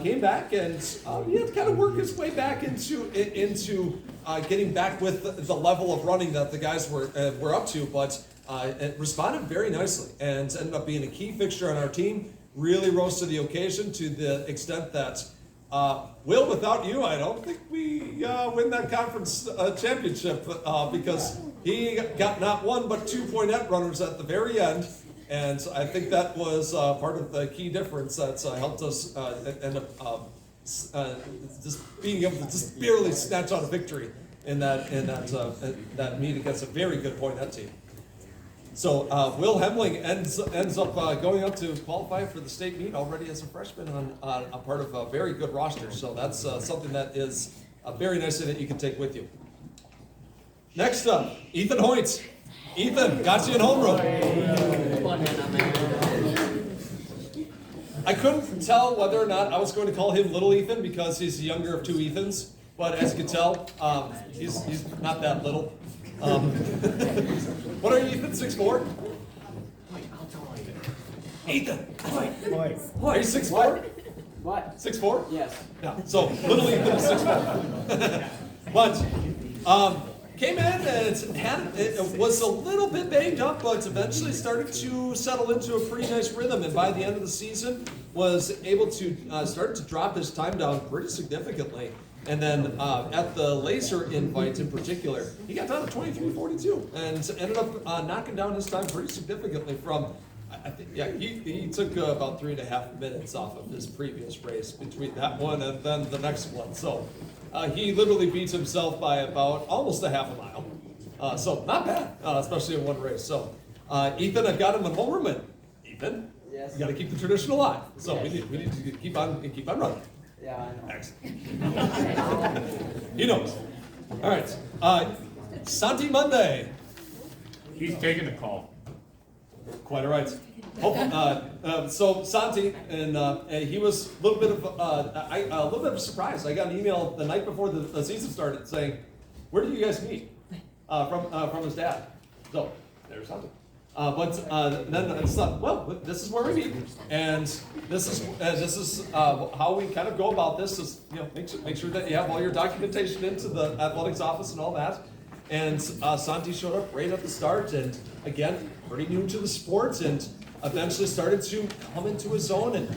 came back, and he had to kind of work his way back into getting back with the level of running that the guys were up to, but it responded very nicely and ended up being a key fixture on our team. Really rose to the occasion, to the extent that Will, without you, I don't think we win that conference championship, because he got not one but 2 point-net runners at the very end, and I think that was part of the key difference that's helped us end up just being able to just barely snatch out a victory in that meet against a very good point-net team. So Will Hemling ends up going up to qualify for the state meet already as a freshman on a part of a very good roster. So that's something that is very nice that you can take with you. Next up, Ethan Hoyt. Ethan, got you in homeroom. I couldn't tell whether or not I was going to call him Little Ethan, because he's the younger of two Ethans. But as you can tell, he's not that little. What are you, Ethan? 6'4"? Ethan. Boy. Are you 6'4"? What? 6'4"? Yes. Yeah. So little Ethan is 6'4". But came in and it was a little bit banged up, but eventually started to settle into a pretty nice rhythm. And by the end of the season, was able to start to drop his time down pretty significantly. And then at the laser invite in particular, he got down to 23:42 and ended up knocking down his time pretty significantly from, I think, yeah, he took about 3.5 minutes off of his previous race between that one and then the next one. So he literally beat himself by about almost a half a mile. So not bad, especially in one race. So Ethan, I've got him in homeroom, and Ethan, Yes. you got to keep the tradition alive. So Yes. we need to keep on running. Yeah, I know. Excellent. He knows. All right. Santi Monday. He's taking the call. Quite all right. So Santi, and he was a little bit of a surprise. I got an email the night before the season started saying, "Where do you guys meet?" From his dad. So there's Santi. Then I thought, well, this is where we meet, and this is how we kind of go about this. Is make sure that you have all your documentation into the athletics office and all that. And Santi showed up right at the start, and again, pretty new to the sport, and eventually started to come into his own, and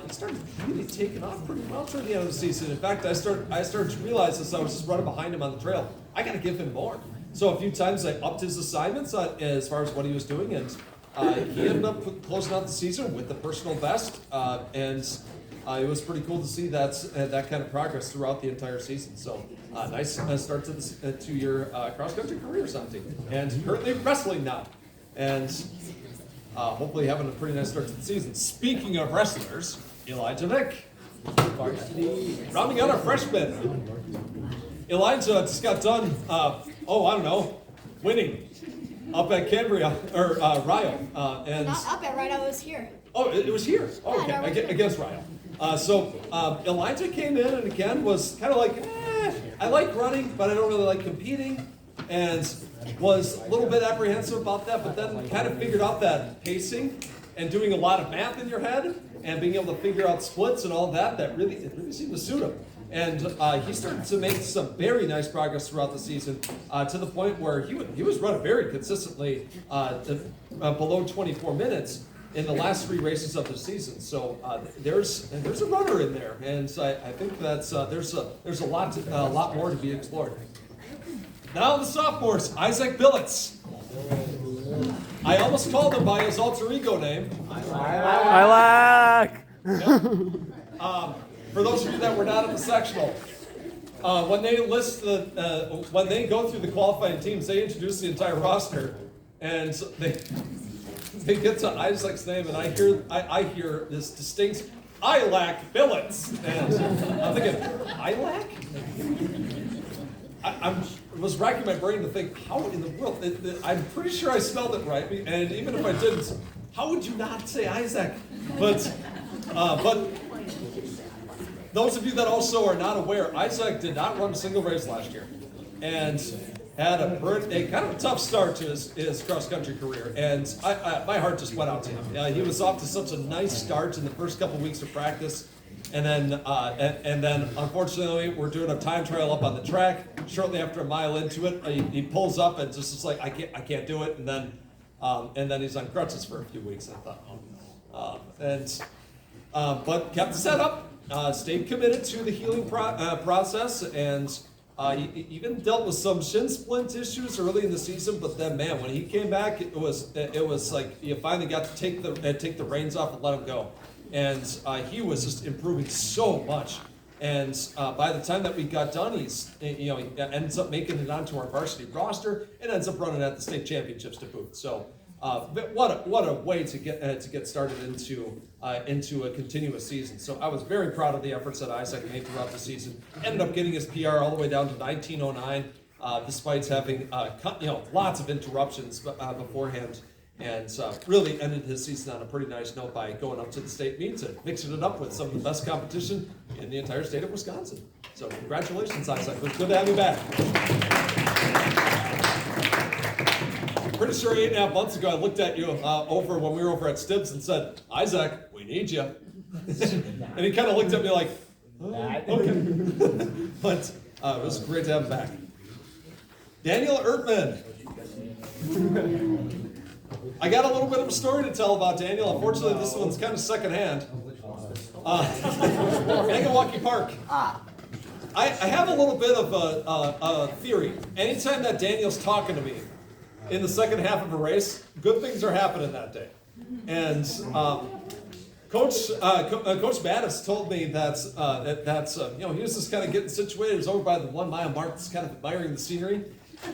he started really taking off pretty well toward the end of the season. In fact, I started to realize as I was just running behind him on the trail, I got to give him more. So a few times I upped his assignments as far as what he was doing, and he ended up closing out the season with the personal best, and it was pretty cool to see that kind of progress throughout the entire season. So nice start to your cross-country career, Santi, and currently wrestling now, and hopefully having a pretty nice start to the season. Speaking of wrestlers, Elijah Vick, rounding out our freshman. Elijah just got done, winning up at Cambria, or Rio. And Not up at right, I was here. oh, it was here. Oh, Yeah, no, it okay, was against Rio. So Elijah came in and again was kind of like, I like running, but I don't really like competing, and was a little bit apprehensive about that, but then kind of figured out that pacing and doing a lot of math in your head and being able to figure out splits and all that, it really seemed to suit him. And he started to make some very nice progress throughout the season, to the point where he was running very consistently below 24 minutes in the last 3 races of the season. So there's a runner in there, and I think that's there's a lot more to be explored. Now the sophomores, Isaac Billets. I almost called him by his alter ego name. I like. For those of you that were not at the sectional, when they when they go through the qualifying teams, they introduce the entire roster, and they get to Isaac's name, and I hear this distinct "I-lack Billets," and I'm thinking, "I-lack?" I was racking my brain to think, how in the world? I'm pretty sure I spelled it right, and even if I didn't, how would you not say Isaac? But those of you that also are not aware, Isaac did not run a single race last year, and had a kind of a tough start to his cross-country career, and my heart just went out to him. He was off to such a nice start in the first couple weeks of practice, and then unfortunately we're doing a time trial up on the track. Shortly after a mile into it, he pulls up and just is like, I can't do it, and then he's on crutches for a few weeks. And I thought, but kept his head up. Stayed committed to the healing process, and he even dealt with some shin splint issues early in the season. But then, man, when he came back, it was like you finally got to take the reins off and let him go, and he was just improving so much. And by the time that we got done, he ends up making it onto our varsity roster and ends up running at the state championships to boot. So. What a way to get started into a continuous season. So I was very proud of the efforts that Isaac made throughout the season. Ended up getting his PR all the way down to 1909, despite having lots of interruptions beforehand, and really ended his season on a pretty nice note by going up to the state meets and mixing it up with some of the best competition in the entire state of Wisconsin. So congratulations, Isaac. It was good to have you back. pretty sure 8.5 months ago I looked at you over when we were over at Stibbs and said, Isaac, we need you. And he kind of looked at me like, oh, okay. But it was great to have him back. Daniel Ertman. I got a little bit of a story to tell about Daniel. Unfortunately, this one's kind of secondhand. Megawaki Park. I have a little bit of a theory. Anytime that Daniel's talking to me in the second half of a race, good things are happening that day. And Coach Mattis told me that he was just kind of getting situated. He was over by the 1 mile mark, just kind of admiring the scenery.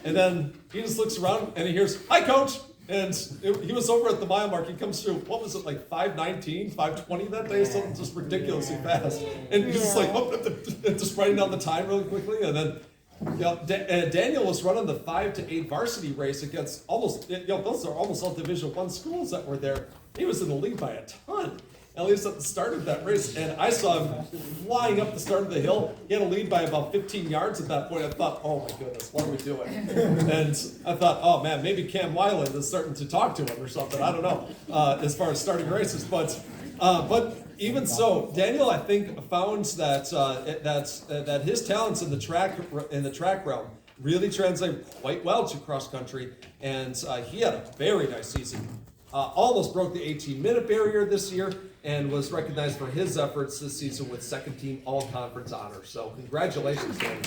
And then he just looks around and he hears, "Hi, Coach." And he was over at the mile mark. He comes through, what was it, like 5:19, 5:20 that day? Something just ridiculously fast. And he's just like, just writing down the time really quickly. And then Daniel was running the 5 to 8 varsity race against almost, those are almost all Division I schools that were there. He was in the lead by a ton, at least at the start of that race. And I saw him flying up the start of the hill. He had a lead by about 15 yards at that point. I thought, oh my goodness, what are we doing? And I thought, oh man, maybe Cam Weiland is starting to talk to him or something. I don't know, as far as starting races. But even so, Daniel, I think, found that his talents in the track realm really translate quite well to cross country, and he had a very nice season. Almost broke the 18-minute barrier this year, and was recognized for his efforts this season with second team all-conference honors. So congratulations, Daniel.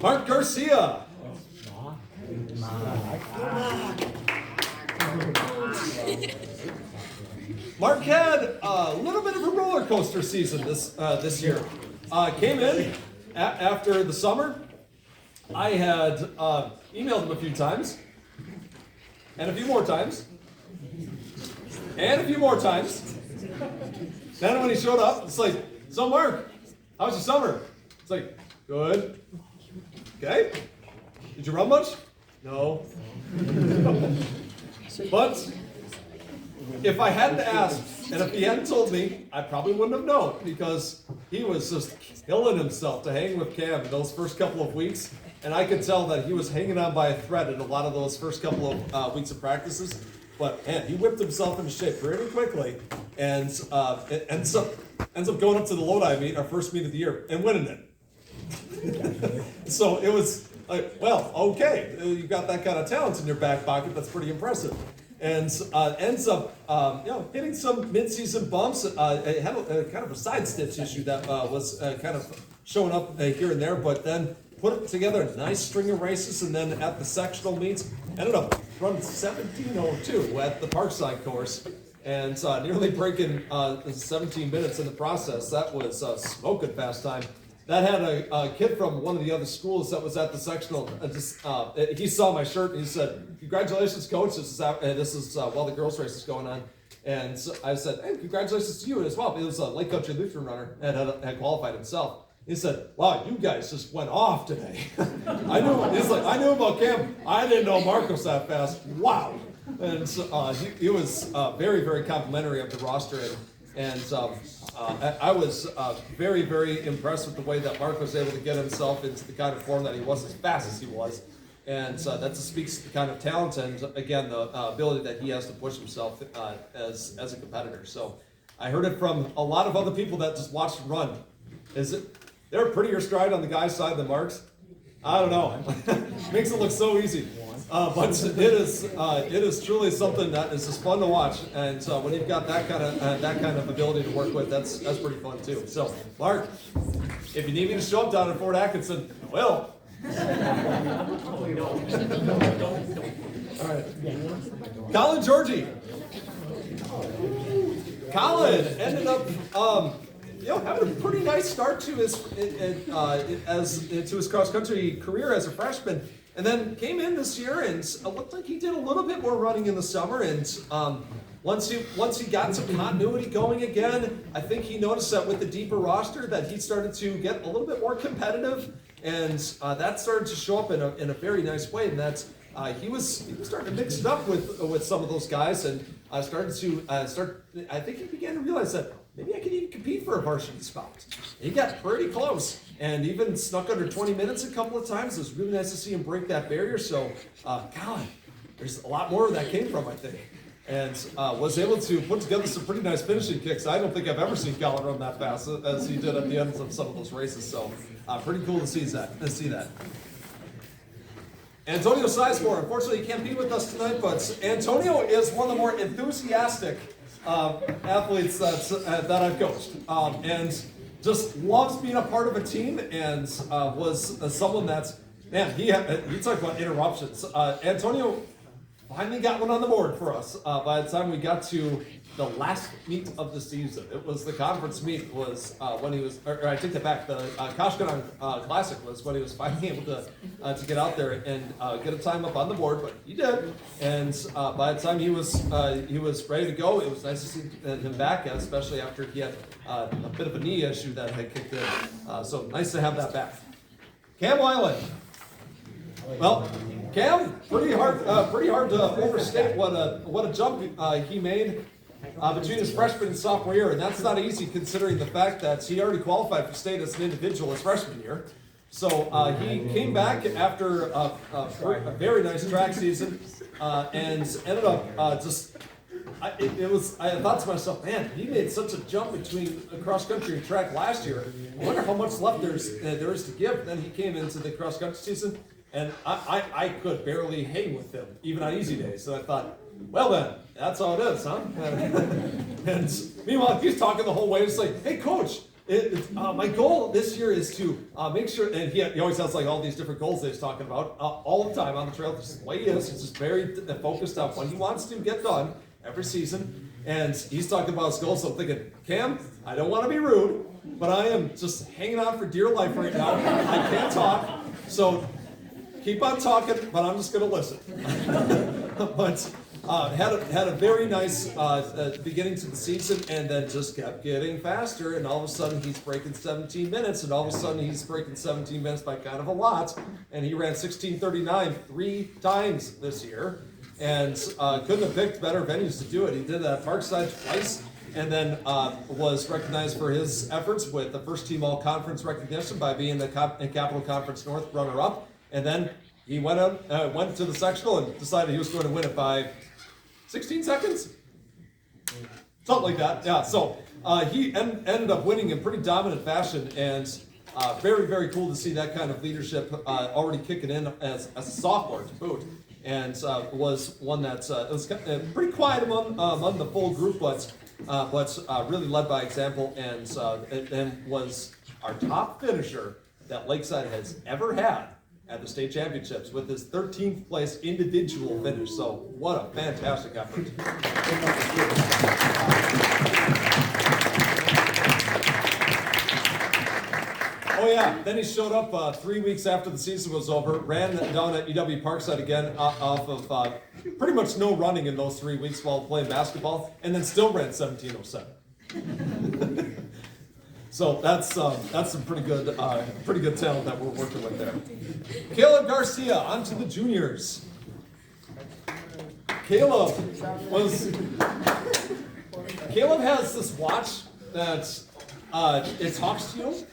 Mark Garcia. Mark had a little bit of a roller coaster season this year. Came in after the summer. I had emailed him a few times, and a few more times, and a few more times. Then when he showed up, it's like, "So Mark, how was your summer?" It's like, "Good." "Okay. Did you run much?" "No." But if I hadn't asked, and if he hadn't told me, I probably wouldn't have known, because he was just killing himself to hang with Cam those first couple of weeks. And I could tell that he was hanging on by a thread in a lot of those first couple of weeks of practices. But man, he whipped himself into shape pretty quickly, and it ends up going up to the Lodi meet, our first meet of the year, and winning it. So it was like, well, okay, you got that kind of talent in your back pocket. That's pretty impressive. And ends up hitting some mid-season bumps. It had a kind of a side stitch issue that was kind of showing up here and there, but then put together a nice string of races, and then at the sectional meets, ended up running 17:02 at the Parkside course, and nearly breaking 17 minutes in the process. That was a smoking fast time. That had a kid from one of the other schools that was at the sectional. He saw my shirt and he said, "Congratulations, coach! This is while the girls' race is going on." And so I said, "Hey, congratulations to you as well." It was a Lake Country Lutheran runner that had qualified himself. He said, "Wow, you guys just went off today." I knew about Cam. I didn't know Marcos that fast. Wow. And so, he was very, very complimentary of the roster, and I was very, very impressed with the way that Mark was able to get himself into the kind of form that he was, as fast as he was. And that just speaks to the kind of talent and, again, the ability that he has to push himself as a competitor. So I heard it from a lot of other people that just watched him run. They're a prettier stride on the guy's side than Mark's. I don't know. Makes it look so easy. But it is truly something that is just fun to watch. And when you've got that kind of ability to work with, that's pretty fun too. So, Mark, if you need me to show up down at Fort Atkinson, I will. All right. Colin Georgie. Colin ended up having a pretty nice start to his cross country career as a freshman, and then came in this year and looked like he did a little bit more running in the summer. And once he got some continuity going again, I think he noticed that with the deeper roster that he started to get a little bit more competitive, and that started to show up in a very nice way. And that's he was starting to mix it up with some of those guys, and I think he began to realize that maybe I could even compete for a varsity spot. He got pretty close, and even snuck under 20 minutes a couple of times. It was really nice to see him break that barrier. So, God, there's a lot more where that came from, I think. And was able to put together some pretty nice finishing kicks. I don't think I've ever seen Colin run that fast as he did at the ends of some of those races. So, pretty cool to see that. Antonio Sizemore, unfortunately he can't be with us tonight, but Antonio is one of the more enthusiastic athletes that I've coached, and just loves being a part of a team, and was someone that's, man, you talk about interruptions. Antonio finally got one on the board for us by the time we got to the last meet of the season. It was the conference meet was when he was, or I take that back, the Kashkanan Classic was when he was finally able to get out there and get a time up on the board, but he did. And by the time he was ready to go, it was nice to see him back, especially after he had a bit of a knee issue that had kicked in. So nice to have that back. Cam Weiland. Well, Cam, pretty hard to overstate what a jump he made between his freshman and sophomore year, and that's not easy considering the fact that he already qualified for state as an individual his freshman year. So he came back after a very nice track season and ended up I thought to myself, man, he made such a jump between cross country and track last year. I wonder how much left there is to give. Then he came into the cross country season, and I could barely hang with him, even on easy days. So I thought, well then, that's how it is, huh? And meanwhile, he's talking the whole way. It's like, hey, coach, my goal this year is to make sure, and he always has like all these different goals that he's talking about all the time on the trail. Just the way he is, he's just very focused on what he wants to get done every season. And he's talking about his goals, so I'm thinking, Cam, I don't want to be rude, but I am just hanging on for dear life right now. I can't talk, so keep on talking, but I'm just going to listen. But had a very nice beginning to the season, and then just kept getting faster, and all of a sudden he's breaking 17 minutes, and all of a sudden he's breaking 17 minutes by kind of a lot, and he ran 16:39 3 times this year, and couldn't have picked better venues to do it. He did that Parkside twice, and then was recognized for his efforts with the first team all-conference recognition by being the Capital Conference North runner-up, and then he went to the sectional and decided he was going to win it by 16 seconds? Something like that, yeah. So he ended up winning in pretty dominant fashion, and very, very cool to see that kind of leadership already kicking in as a sophomore to boot. And was one that was pretty quiet among the full group, but really led by example, and was our top finisher that Lakeside has ever had at the state championships with his 13th place individual finish. So what a fantastic effort. Oh yeah, then he showed up 3 weeks after the season was over, ran down at UW Parkside again off of pretty much no running in those 3 weeks while playing basketball, and then still ran 17:07. So that's some pretty good talent that we're working with there. Caleb Garcia, on to the juniors. Caleb has this watch that it talks to you,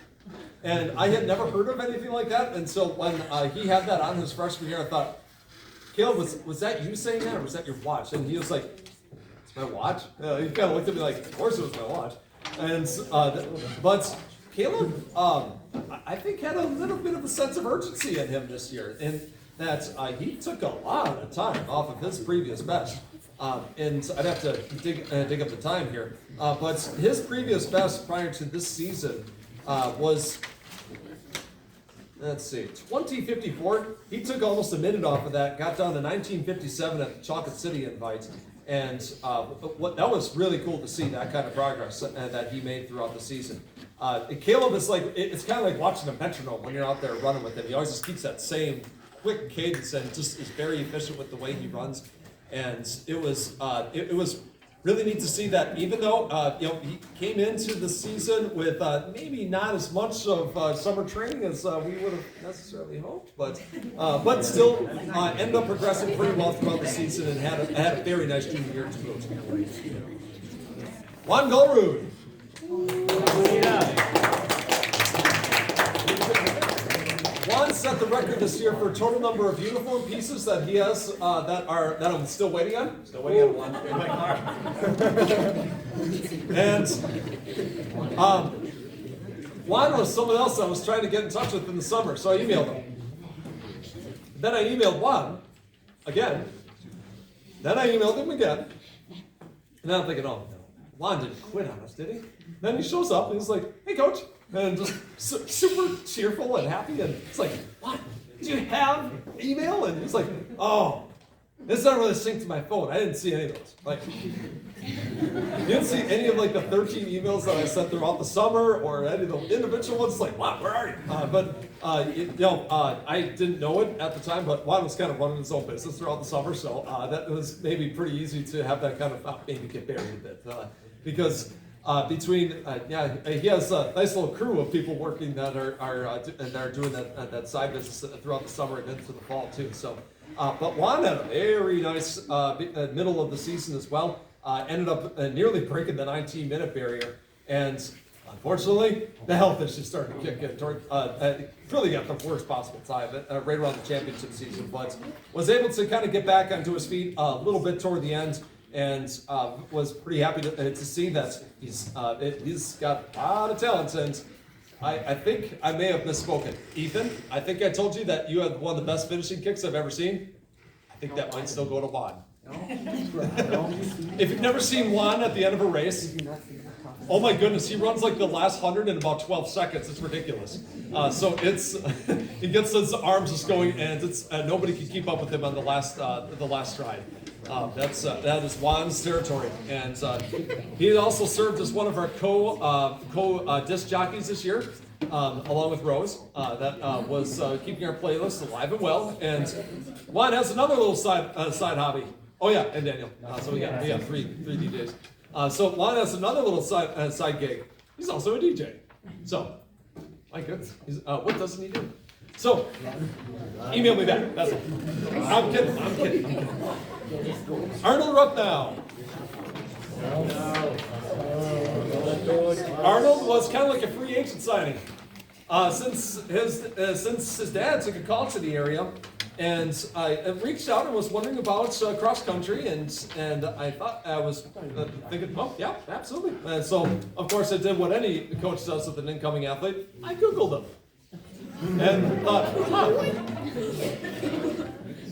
and I had never heard of anything like that. And so when he had that on his freshman year, I thought, Caleb, was that you saying that, or was that your watch? And he was like, it's my watch. He kind of looked at me like, of course it was my watch. And but Caleb, I think had a little bit of a sense of urgency in him this year, in that he took a lot of time off of his previous best. And I'd have to dig up the time here. But his previous best prior to this season was, let's see, 20:54. He took almost a minute off of that, got down to 19:57 at the Chocolate City Invite. And that was really cool to see that kind of progress that he made throughout the season. Caleb is like, it's kind of like watching a metronome when you're out there running with him. He always just keeps that same quick cadence and just is very efficient with the way he runs. And it was really neat to see that, even though he came into the season with maybe not as much of summer training as we would have necessarily hoped, but still ended up progressing pretty well throughout the season and had a very nice junior year to boot. Juan Golrud. set the record this year for total number of uniform pieces that he has that I'm still waiting on. Still waiting on one in my car. And Juan was someone else I was trying to get in touch with in the summer, so I emailed him. Then I emailed Juan again. Then I emailed him again. And then I'm thinking, oh, Juan didn't quit on us, did he? Then he shows up and he's like, hey, coach. And just super cheerful and happy. And it's like, what? Do you have email? And he's like, oh, this not really synced to my phone. I didn't see any of those. Like, you didn't see any of like the 13 emails that I sent throughout the summer or any of the individual ones. It's like, wow, where are you? I didn't know it at the time, but Juan was kind of running his own business throughout the summer. So that was maybe pretty easy to have that kind of maybe get buried a bit. Because he has a nice little crew of people working that are doing that side business throughout the summer and into the fall too. So, but Juan had a very nice middle of the season as well. Ended up nearly breaking the 19-minute barrier, and unfortunately, the health issues started to kick in toward really at the worst possible time, right around the championship season. But was able to kind of get back onto his feet a little bit toward the end. And was pretty happy to see that he's got a lot of talent. And I think I may have misspoken. Ethan, I think I told you that you had one of the best finishing kicks I've ever seen. I think that might still go to Juan. If you've never seen Juan at the end of a race, oh my goodness, he runs like the last 100 in about 12 seconds. It's ridiculous. So he gets his arms just going, and it's nobody can keep up with him on the last stride. That is Juan's territory, and he also served as one of our co disc jockeys this year, along with Rose. That was keeping our playlist alive and well. And Juan has another little side hobby. Oh yeah, and Daniel. So we got three DJs. So Juan has another little side gig. He's also a DJ. So my goodness, what doesn't he do? So email me back. That's all. I'm kidding. Arnold Ruppnow. Arnold was kind of like a free agent signing. Since his dad took a call to the area, and I reached out and was wondering about cross country, and I thought I was thinking, oh yeah, absolutely. And so of course I did what any coach does with an incoming athlete. I Googled him. And thought,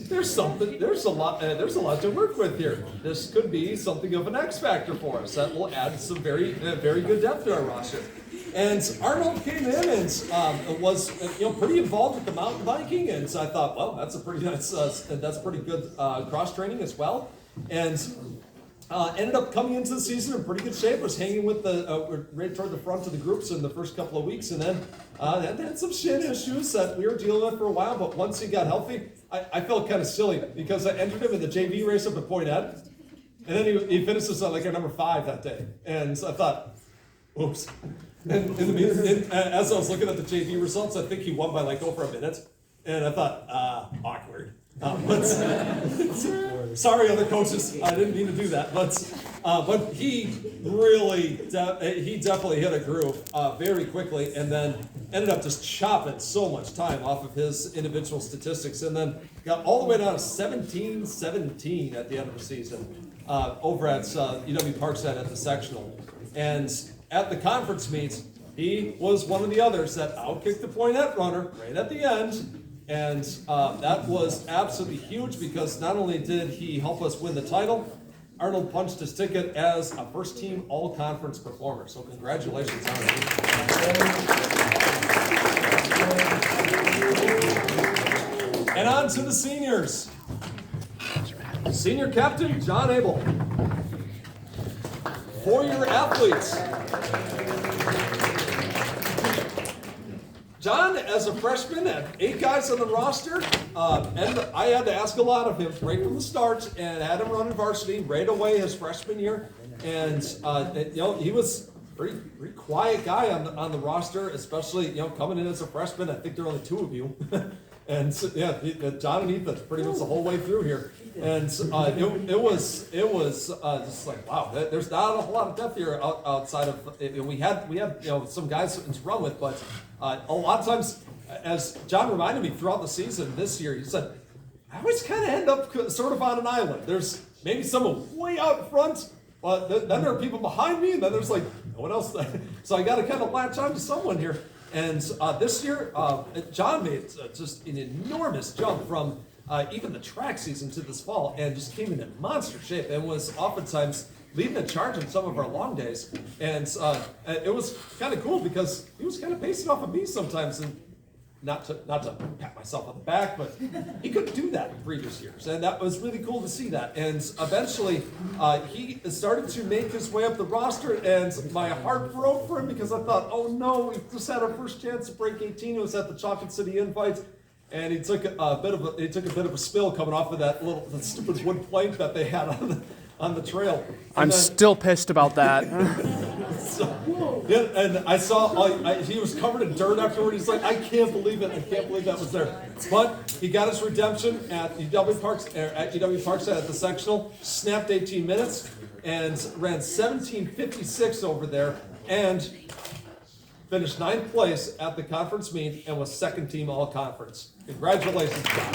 there's a lot to work with here. This could be something of an X factor for us that will add some very good depth to our roster. And Arnold came in and was pretty involved with the mountain biking, and so I thought, well, that's a pretty nice, that's pretty good cross training as well, and ended up coming into the season in pretty good shape. Was hanging with right toward the front of the groups in the first couple of weeks, and then had some shin issues that we were dealing with for a while. But once he got healthy, I felt kind of silly because I entered him in the JV race up at Point Ed, and then he finishes at like our number 5 that day, and so I thought, oops. And as I was looking at the JV results, I think he won by like over a minute, and I thought, awkward. Sorry, other coaches, I didn't mean to do that. But he really, he definitely hit a groove very quickly, and then ended up just chopping so much time off of his individual statistics, and then got all the way down to 17-17 at the end of the season over at UW Parkside at the sectional. And at the conference meets, he was one of the others that outkicked the Poinette runner right at the end. And that was absolutely huge because not only did he help us win the title, Arnold punched his ticket as a first-team all-conference performer. So congratulations, Arnold. And on to the seniors. Senior captain, John Abel. 4-year athletes. John, as a freshman, had 8 guys on the roster, and I had to ask a lot of him right from the start, and had him running varsity right away his freshman year. And he was a pretty quiet guy on the roster, especially coming in as a freshman. I think there are only 2 of you, and so, John and Ethan pretty much the whole way through here. And it was just like, wow, there's not a whole lot of depth here outside of we had some guys to run with, but a lot of times as John reminded me throughout the season this year, he said, I always kind of end up sort of on an island. There's maybe someone way out front, but then there are people behind me, and then there's like no one else. So I got to kind of latch on to someone here. And this year, John made just an enormous jump from even the track season to this fall, and just came in monster shape, and was oftentimes leading the charge on some of our long days. And it was kind of cool because he was kind of pacing off of me sometimes, and not to pat myself on the back, but he couldn't do that in previous years, and that was really cool to see that. And eventually, he started to make his way up the roster, and my heart broke for him because I thought, oh no, we just had our first chance to break 18. It was at the Chocolate City Invite, and he took a bit of a spill coming off of that stupid wood plank that they had on the trail. I'm still pissed about that. Yeah, and I saw he was covered in dirt afterward. He's like, I can't believe it. I can't believe that was there. But he got his redemption at UW Parkside at the sectional, snapped 18 minutes, and ran 17:56 over there, and finished 9th place at the conference meet, and was second team all conference. Congratulations, John.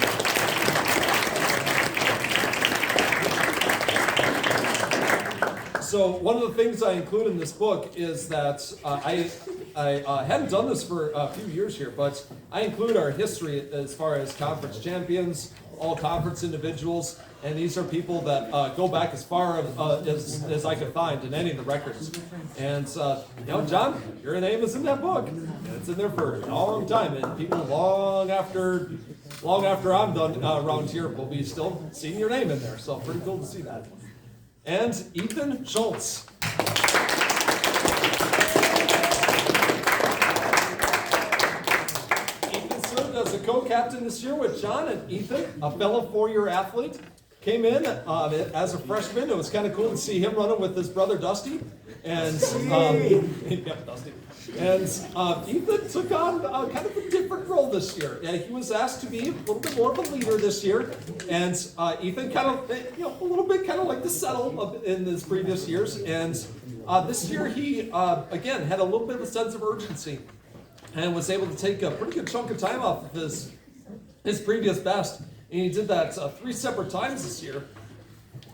So one of the things I include in this book is that I hadn't done this for a few years here, but I include our history as far as conference champions, all conference individuals, and these are people that go back as far as I could find in any of the records. And John, your name is in that book. It's in there for a long time, and people long after I'm done around here will be still seeing your name in there. So pretty cool to see that. And Ethan Schultz. Ethan served as a co-captain this year with John, and Ethan, a fellow four-year athlete, came in as a freshman. It was kind of cool to see him running with his brother Dusty. And Dusty. And Ethan took on kind of a different role this year. He was asked to be a little bit more of a leader this year. And Ethan kind of, a little bit kind of like to settle in his previous years. And this year he, again, had a little bit of a sense of urgency and was able to take a pretty good chunk of time off of his previous best. And he did that 3 separate times this year.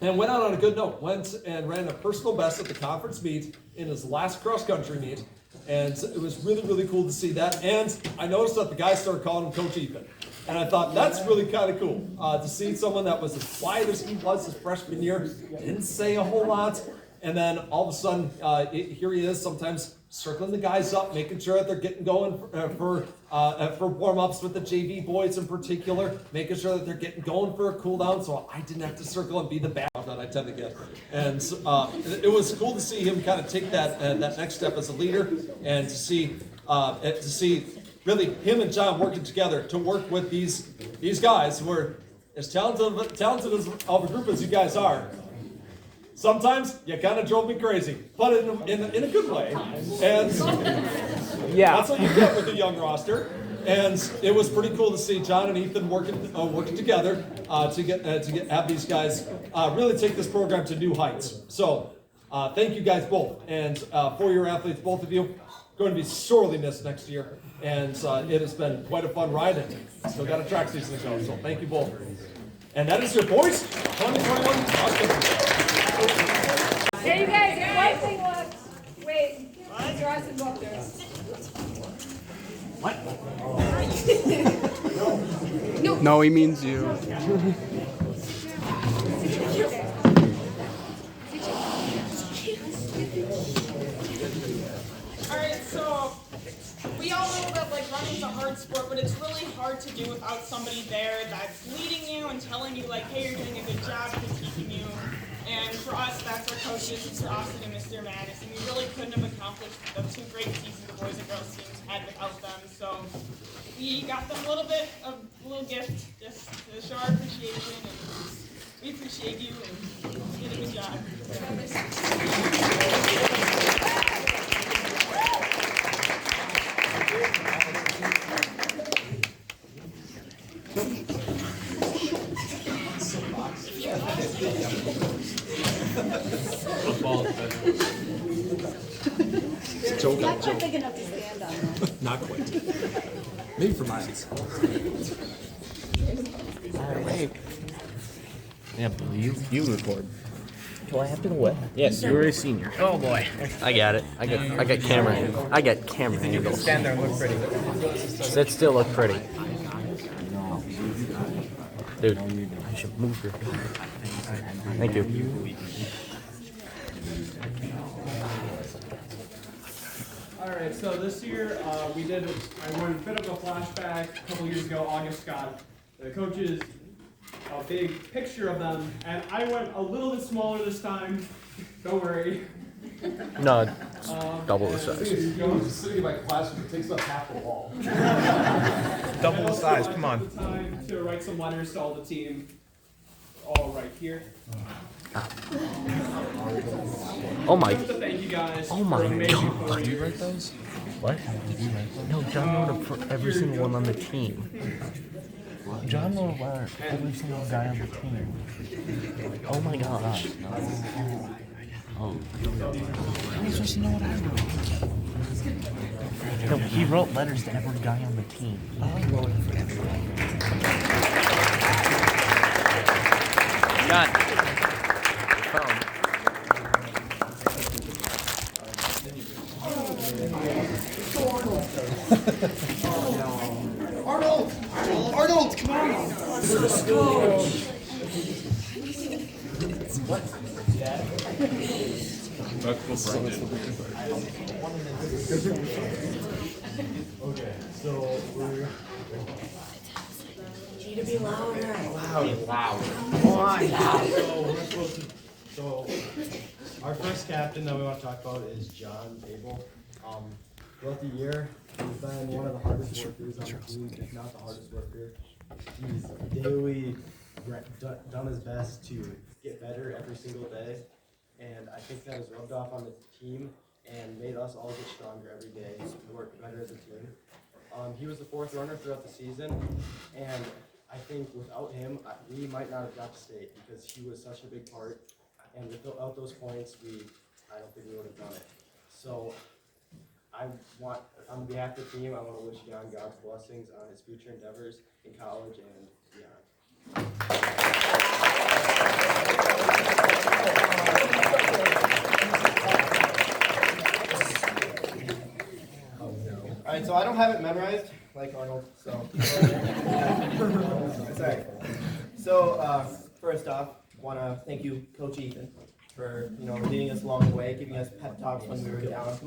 And went out on a good note. Went and ran a personal best at the conference meet in his last cross-country meet. And it was really, really cool to see that. And I noticed that the guys started calling him Coach Ethan. And I thought, that's really kind of cool to see someone that was as quiet as he was his freshman year, didn't say a whole lot. And then all of a sudden, here he is, sometimes circling the guys up, making sure that they're getting going for warm-ups with the JV boys in particular, making sure that they're getting going for a cool down, so I didn't have to circle and be the bad that I tend to get. And it was cool to see him kind of take that next step as a leader, and to see really him and John working together to work with these guys who are as talented as of a group as you guys are. Sometimes you kind of drove me crazy, but in a good way. And Yeah. that's what you get with a young roster. And it was pretty cool to see John and Ethan working together to have these guys really take this program to new heights. So thank you guys both, and four-year athletes, both of you, going to be sorely missed next year. And it has been quite a fun ride, and still got a track season to go. So thank you both. And that is your boys 2021. Hey, you guys, one thing left. Wait, draw some books. No, he means you. Alright, so we all know that like running's a hard sport, but it's really hard to do without somebody there that's leading you and telling you like, hey, you're doing a good job, critiquing you. And for us, that's our coaches, Mr. Austin and Mr. Madison. We really couldn't have accomplished the 2 great seasons the boys and girls teams had without them. So we got them a little gift just to show our appreciation, and we appreciate you and you did a good job. Not quite big enough to stand on. Not quite. Maybe for mine. Alright. Yeah, you record. Do I have to what? Yes, you're a senior. Oh boy. I got it. I got camera angle. I got camera angles. You can stand there and look pretty. That still look pretty. Dude, I should move your. Thank you. All right, so this year I went a bit of a flashback. A couple years ago, August got the coaches a big picture of them, and I went a little bit smaller this time. Don't worry. No, it's double the size. Just sitting in my classroom, it takes up half the wall. Double the size. Come on. The time to write some letters to all the team. All right here. Oh my. Thank you guys. Oh my God. Did you write those? What? Did you write those? No, John wrote it for every single one on the team. John wrote a letter for every single guy on the team. Oh my God. Oh. How are you supposed to know what I wrote? No, he wrote letters to every guy on the team. I wrote it for everyone. John. Phone. Arnold, come on! Let's go! What? Okay, so we're. Need to be louder. So our first captain that we want to talk about is John Abel. Throughout the year, he's been one of the hardest workers on the team, if not the hardest worker. He's daily done his best to get better every single day, and I think that has rubbed off on the team and made us all get stronger every day to work better as a team. He was the fourth runner throughout the season, and I think without him, we might not have got to state because he was such a big part, and without those points, I don't think we would have done it. So on behalf of the team, I want to wish John God's blessings on his future endeavors in college and beyond. All right, so I don't have it memorized like Arnold, so. That's all right. So first off, want to thank you, Coach Ethan, for leading us along the way, giving us pep talks when we were down.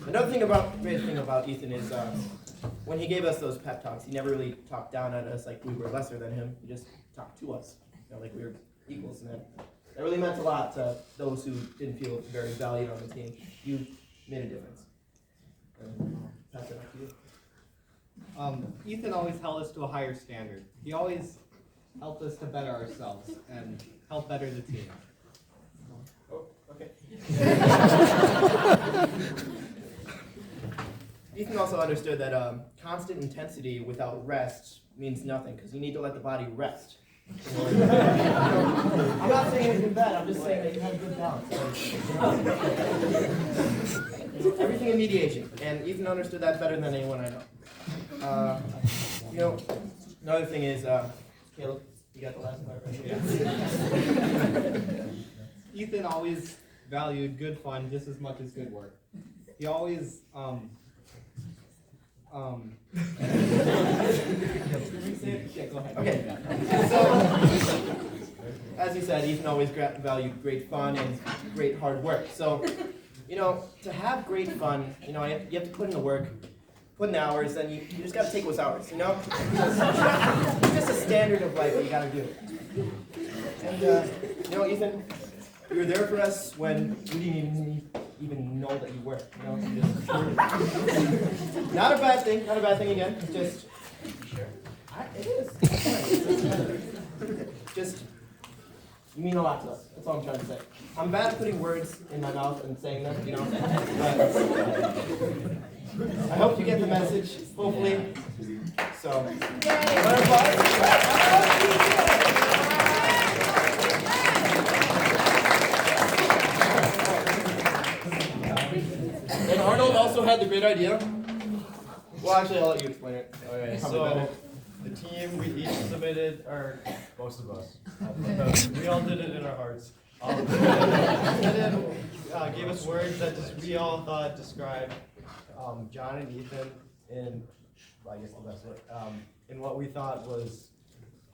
Another great thing about Ethan is when he gave us those pep talks, he never really talked down at us like we were lesser than him. He just talked to us, like we were equals, and that really meant a lot to those who didn't feel very valued on the team. You made a difference. Pass it back to you. Ethan always held us to a higher standard. He always helped us to better ourselves and help better the team. Oh, okay. Ethan also understood that constant intensity without rest means nothing, because you need to let the body rest. I'm not saying anything bad, I'm just saying that you have a good balance. Everything in mediation, and Ethan understood that better than anyone I know. Another thing is, Caleb, you got the last part right here? Ethan always valued good fun just as much as good work. He always, Yeah, go ahead. Okay. So, as you said, Ethan always valued great fun and great hard work. So, to have great fun, you have to put in the work, put in the hours, and you just got to take those hours, It's just a standard of life that you got to do. And, Ethan, you were there for us when we didn't even know that you were, Not a bad thing again. It's just, it is. Just, you mean a lot to us. That's all I'm trying to say. I'm bad at putting words in my mouth and saying them, But I hope you get the message, hopefully. So, round of applause. And Arnold also had the great idea. Well, actually, I'll let you explain it. Okay, so the team, we each submitted, or most of us, we all did it in our hearts. Gave us words that just we all thought described John and Ethan in, well, I guess the best way, in what we thought was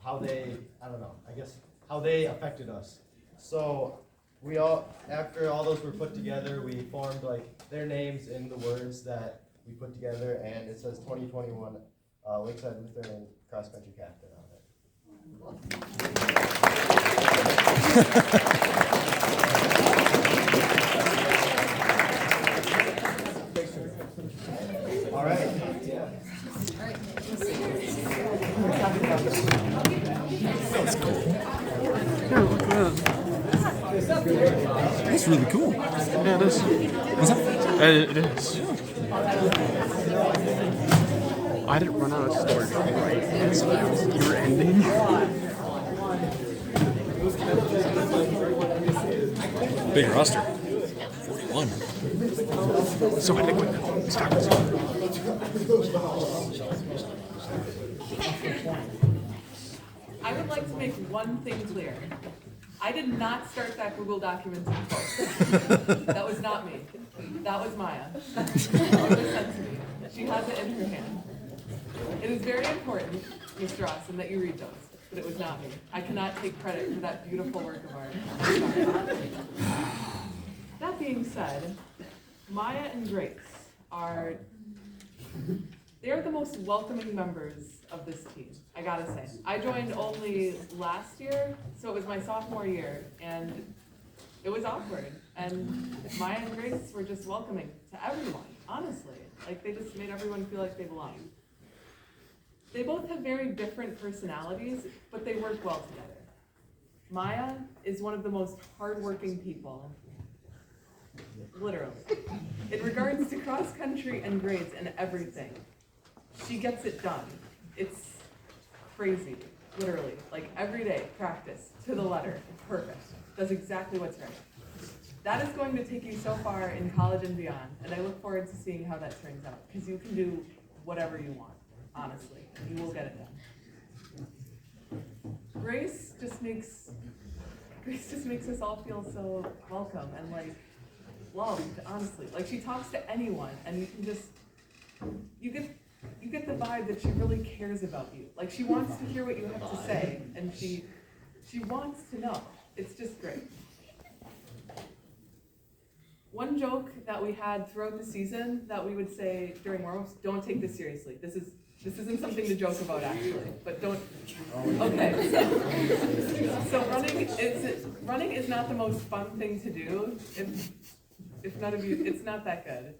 how they, I don't know, I guess how they affected us. So we all, after all those were put together, we formed like their names in the words that we put together, and it says 2021 Lakeside Lutheran cross country captain on it. All right. Yeah. That's really cool. Yeah, it is. What's that? It is. I didn't run out of storage right as you were ending. Big roster. 41. So I did quick. I would like to make one thing clear. I did not start that Google document in post. That was not me. That was Maya. It was sent to me. She has it in her hand. It is very important, Mr. Austin, that you read those, but it was not me. I cannot take credit for that beautiful work of art. I'm sorry. That being said, Maya and Grace are, they're the most welcoming members of this team, I gotta say. I joined only last year, so it was my sophomore year, and it was awkward. And Maya and Grace were just welcoming to everyone, honestly. Like, they just made everyone feel like they belonged. They both have very different personalities, but they work well together. Maya is one of the most hardworking people, literally. In regards to cross country and grades and everything, she gets it done. It's crazy, literally. Like every day, practice to the letter, perfect. Does exactly what's right. That is going to take you so far in college and beyond, and I look forward to seeing how that turns out, because you can do whatever you want, honestly, and you will get it done. Grace just makes us all feel so welcome and like loved, honestly. Like she talks to anyone, and you can just, you get the vibe that she really cares about you. Like she wants to hear what you have to say, and she wants to know. It's just great. One joke that we had throughout the season that we would say during warm-ups, don't take this seriously. This isn't something to joke about actually, but don't. Okay. So running is not the most fun thing to do. If none of you, it's not that good.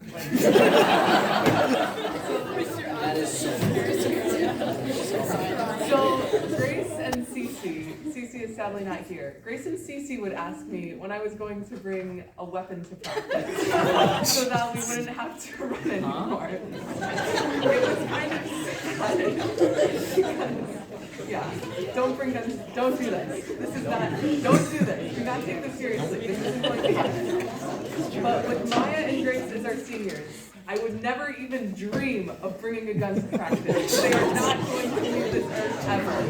So Grace and Cece is sadly not here. Grace and Cece would ask me when I was going to bring a weapon to practice so that we wouldn't have to run anymore. It was kind of sad. Yeah, don't bring guns, don't do this. This is not, don't do this. Do not take this seriously. This isn't going to happen. But with Maya and Grace as our seniors, I would never even dream of bringing a gun to practice. They are not going to leave this earth ever.